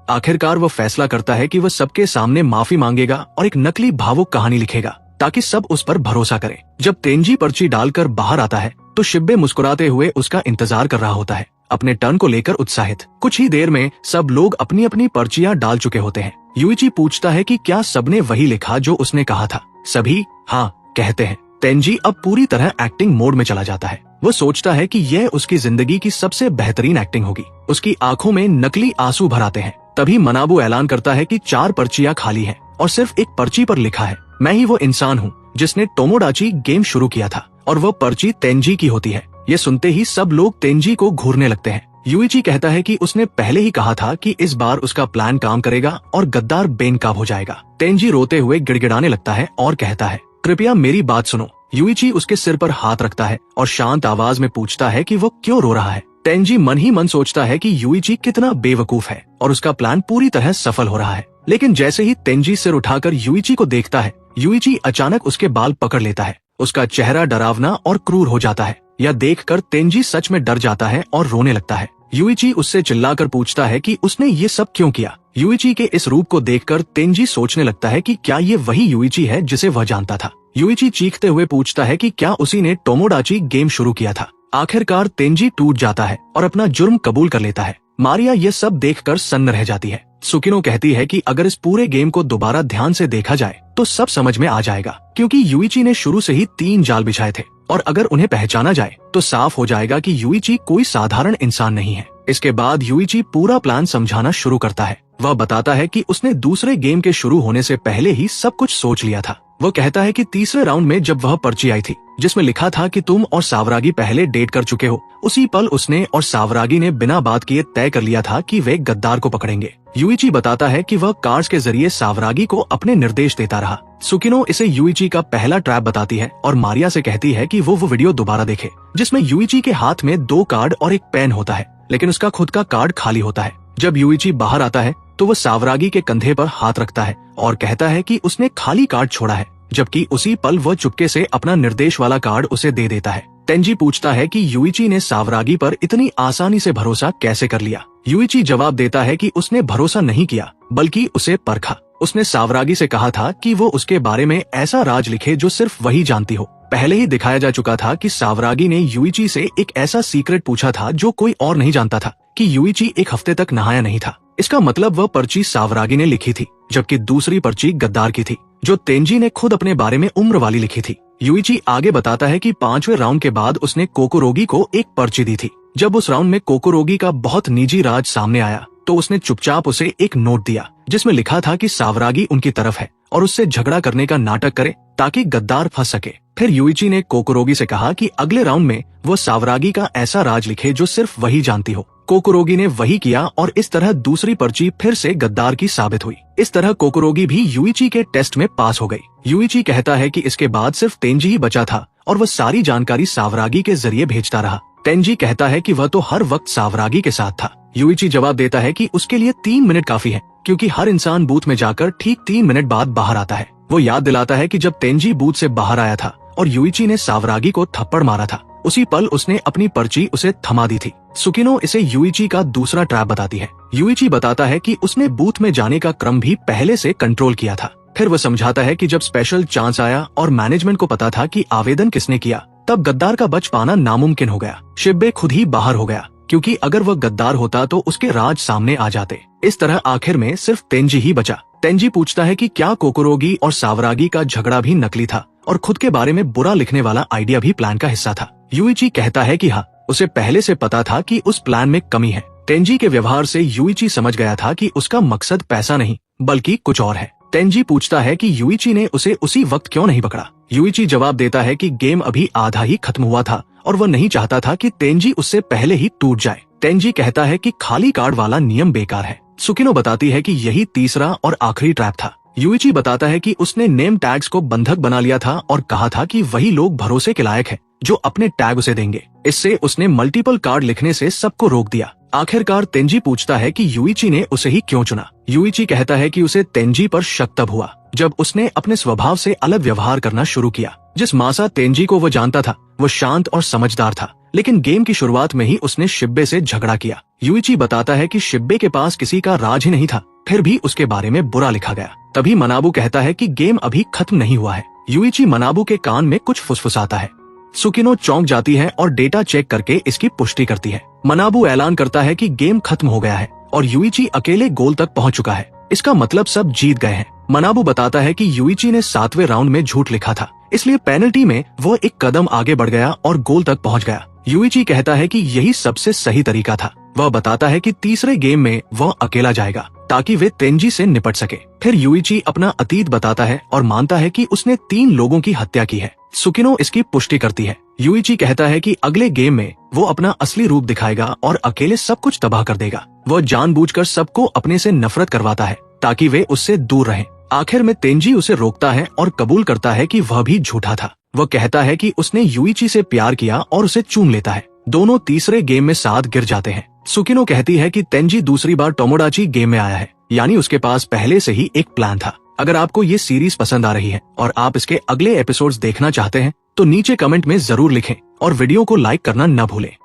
आखिरकार वह फैसला करता है कि वह सबके सामने माफी मांगेगा और एक नकली भावुक कहानी लिखेगा ताकि सब उस पर भरोसा करें। जब तेंजी पर्ची डालकर बाहर आता है तो शिब्बे मुस्कुराते हुए उसका इंतजार कर रहा होता है, अपने टर्न को लेकर उत्साहित। कुछ ही देर में सब लोग अपनी अपनी पर्चियां डाल चुके होते हैं। यूइची पूछता है कि क्या सबने वही लिखा जो उसने कहा था। सभी हाँ कहते हैं। तेंजी अब पूरी तरह एक्टिंग मोड में चला जाता है। वो सोचता है कि यह उसकी जिंदगी की सबसे बेहतरीन एक्टिंग होगी। उसकी आंखों में नकली आंसू भर आते हैं। तभी मनाबू ऐलान करता है कि 4 पर्चियां खाली हैं और सिर्फ एक पर्ची पर लिखा है, मैं ही वो इंसान हूँ जिसने टोमोडाची गेम शुरू किया था, और वो पर्ची तेंजी की होती है। ये सुनते ही सब लोग तेंजी को घूरने लगते हैं। यूइची कहता है कि उसने पहले ही कहा था कि इस बार उसका प्लान काम करेगा और गद्दार बेनकाब हो जाएगा। तेंजी रोते हुए गिड़गिड़ाने लगता है और कहता है, कृपया मेरी बात सुनो। यूइची उसके सिर पर हाथ रखता है और शांत आवाज में पूछता है कि वो क्यों रो रहा है। तेंजी मन ही मन सोचता है कि यूइची कितना बेवकूफ है और उसका प्लान पूरी तरह सफल हो रहा है। लेकिन जैसे ही तेंजी सिर उठाकर यूइची को देखता है, यूइची अचानक उसके बाल पकड़ लेता है। उसका चेहरा डरावना और क्रूर हो जाता है। यह देखकर तेंजी सच में डर जाता है और रोने लगता है। यूइची उससे चिल्लाकर पूछता है कि उसने ये सब क्यों किया। यूइची के इस रूप को देखकर तेंजी सोचने लगता है कि क्या ये वही यूइची है जिसे वह जानता था। यूइची चीखते हुए पूछता है कि क्या उसी ने टोमोडाची गेम शुरू किया था। आखिरकार तेंजी टूट जाता है और अपना जुर्म कबूल कर लेता है। मारिया ये सब देखकर सन्न रह जाती है। सुकिनो कहती है कि अगर इस पूरे गेम को दोबारा ध्यान से देखा जाए तो सब समझ में आ जाएगा, क्योंकि यूइची ने शुरू से ही 3 जाल बिछाए थे और अगर उन्हें पहचाना जाए तो साफ हो जाएगा कि यूइची कोई साधारण इंसान नहीं है। इसके बाद यूइची पूरा प्लान समझाना शुरू करता है। वह बताता है कि उसने दूसरे गेम के शुरू होने से पहले ही सब कुछ सोच लिया था। वो कहता है कि तीसरे राउंड में जब वह पर्ची आई थी जिसमें लिखा था कि तुम और सावरागी पहले डेट कर चुके हो, उसी पल उसने और सावरागी ने बिना बात किए तय कर लिया था कि वे गद्दार को पकड़ेंगे। यूइची बताता है कि वह कार्ड्स के जरिए सावरागी को अपने निर्देश देता रहा। सुकिनो इसे यूइची का पहला ट्रैप बताती है और मारिया से कहती है कि वो वीडियो दोबारा देखे जिसमें यूइची के हाथ में 2 कार्ड और एक पेन होता है, लेकिन उसका खुद का कार्ड खाली होता है। जब यूइची बाहर आता है तो वह सावरागी के कंधे पर हाथ रखता है और कहता है कि उसने खाली कार्ड छोड़ा है, जबकि उसी पल वह चुपके से अपना निर्देश वाला कार्ड उसे दे देता है। तेंजी पूछता है कि यूइची ने सावरागी पर इतनी आसानी से भरोसा कैसे कर लिया। यूइची जवाब देता है कि उसने भरोसा नहीं किया बल्कि उसे परखा। उसने सावरागी से कहा था कि वो उसके बारे में ऐसा राज लिखे जो सिर्फ वही जानती हो। पहले ही दिखाया जा चुका था कि सावरागी ने यूइची से एक ऐसा सीक्रेट पूछा था जो कोई और नहीं जानता था, कि यूइची 1 हफ्ते तक नहाया नहीं था। इसका मतलब वह पर्ची सावरागी ने लिखी थी, जबकि दूसरी पर्ची गद्दार की थी जो तेंजी ने खुद अपने बारे में उम्र वाली लिखी थी। यूइची आगे बताता है कि 5वें राउंड के बाद उसने कोकोरोगी को एक पर्ची दी थी। जब उस राउंड में कोकोरोगी का बहुत निजी राज सामने आया तो उसने चुपचाप उसे एक नोट दिया जिसमें लिखा था कि सावरागी उनकी तरफ है और उससे झगड़ा करने का नाटक करे ताकि गद्दार फंस सके। फिर यूइची ने कोकोरोगी से कहा कि अगले राउंड में वो सावरागी का ऐसा राज लिखे जो सिर्फ वही जानती हो। कोकोरोगी ने वही किया और इस तरह दूसरी पर्ची फिर से गद्दार की साबित हुई। इस तरह कोकोरोगी भी यूइची के टेस्ट में पास हो गई। यूइची कहता है कि इसके बाद सिर्फ तेंजी ही बचा था और वह सारी जानकारी सावरागी के जरिए भेजता रहा। तेंजी कहता है कि वह तो हर वक्त सावरागी के साथ था। यूइची जवाब देता है कि उसके लिए 3 मिनट काफी है, क्योंकि हर इंसान बूथ में जाकर ठीक 3 मिनट बाद बाहर आता है। वो याद दिलाता है कि जब तेंजी बूथ से बाहर आया था और यूइची ने सावरागी को थप्पड़ मारा था, उसी पल उसने अपनी पर्ची उसे थमा दी थी। सुकिनो इसे यूइची का दूसरा ट्रैप बताती है। यूइची बताता है कि उसने बूथ में जाने का क्रम भी पहले से कंट्रोल किया था। फिर वह समझाता है कि जब स्पेशल चांस आया और मैनेजमेंट को पता था कि आवेदन किसने किया, तब गद्दार का बच पाना नामुमकिन हो गया। शिब्बे खुद ही बाहर हो गया, क्योंकि अगर वह गद्दार होता तो उसके राज सामने आ जाते। इस तरह आखिर में सिर्फ तेंजी ही बचा। तेंजी पूछता है कि क्या कोकोरोगी और सावरागी का झगड़ा भी नकली था और खुद के बारे में बुरा लिखने वाला आइडिया भी प्लान का हिस्सा था। यूइची कहता है कि हाँ, उसे पहले से पता था कि उस प्लान में कमी है। तेंजी के व्यवहार से यूइची समझ गया था कि उसका मकसद पैसा नहीं बल्कि कुछ और है। तेंजी पूछता है कि यूइची ने उसे उसी वक्त क्यों नहीं पकड़ा। यूइची जवाब देता है कि गेम अभी आधा ही खत्म हुआ था और वह नहीं चाहता था कि तेंजी उससे पहले ही टूट जाए। तेंजी कहता है कि खाली कार्ड वाला नियम बेकार है। सुकिनो बताती है कि यही तीसरा और आखिरी ट्रैप था। यूइची बताता है कि उसने नेम टैग्स को बंधक बना लिया था और कहा था कि वही लोग भरोसे के लायक हैं जो अपने टैग उसे देंगे। इससे उसने मल्टीपल कार्ड लिखने से सबको रोक दिया। आखिरकार तेंजी पूछता है कि यूइची ने उसे ही क्यों चुना। यूइची कहता है कि उसे तेंजी पर शक तब हुआ जब उसने अपने स्वभाव से अलग व्यवहार करना शुरू किया। जिस मासा तेंजी को वो जानता था वो शांत और समझदार था, लेकिन गेम की शुरुआत में ही उसने शिब्बे से झगड़ा किया। यूइची बताता है कि शिब्बे के पास किसी का राज ही नहीं था, फिर भी उसके बारे में बुरा लिखा गया। तभी मनाबू कहता है कि गेम अभी खत्म नहीं हुआ है। यूइची मनाबू के कान में कुछ फुसफुसाता है। सुकिनो चौंक जाती है और डेटा चेक करके इसकी पुष्टि करती है। मनाबू ऐलान करता है कि गेम खत्म हो गया है और यूइची अकेले गोल तक पहुंच चुका है। इसका मतलब सब जीत गए हैं। मनाबू बताता है कि यूइची ने 7वें राउंड में झूठ लिखा था, इसलिए पेनल्टी में वो एक कदम आगे बढ़ गया और गोल तक पहुंच गया। यूइची कहता है कि यही सबसे सही तरीका था। वह बताता है कि तीसरे गेम में वह अकेला जाएगा ताकि वे तेंजी से निपट सके। फिर यूइची अपना अतीत बताता है और मानता है कि उसने 3 लोगों की हत्या की है। सुकिनो इसकी पुष्टि करती है। यूइची कहता है कि अगले गेम में वो अपना असली रूप दिखाएगा और अकेले सब कुछ तबाह कर देगा। वह जानबूझकर सबको अपने से नफरत करवाता है ताकि वे उससे दूर रहें। आखिर में तेंजी उसे रोकता है और कबूल करता है कि वह भी झूठा था। वह कहता है कि उसने यूइची से प्यार किया और उसे चूम लेता है। दोनों तीसरे गेम में साथ गिर जाते हैं। सुकिनो कहती है कि तेंजी दूसरी बार टोमोडाची गेम में आया है, यानी उसके पास पहले से ही एक प्लान था। अगर आपको ये सीरीज पसंद आ रही है और आप इसके अगले एपिसोड्स देखना चाहते हैं तो नीचे कमेंट में जरूर लिखें और वीडियो को लाइक करना न भूलें।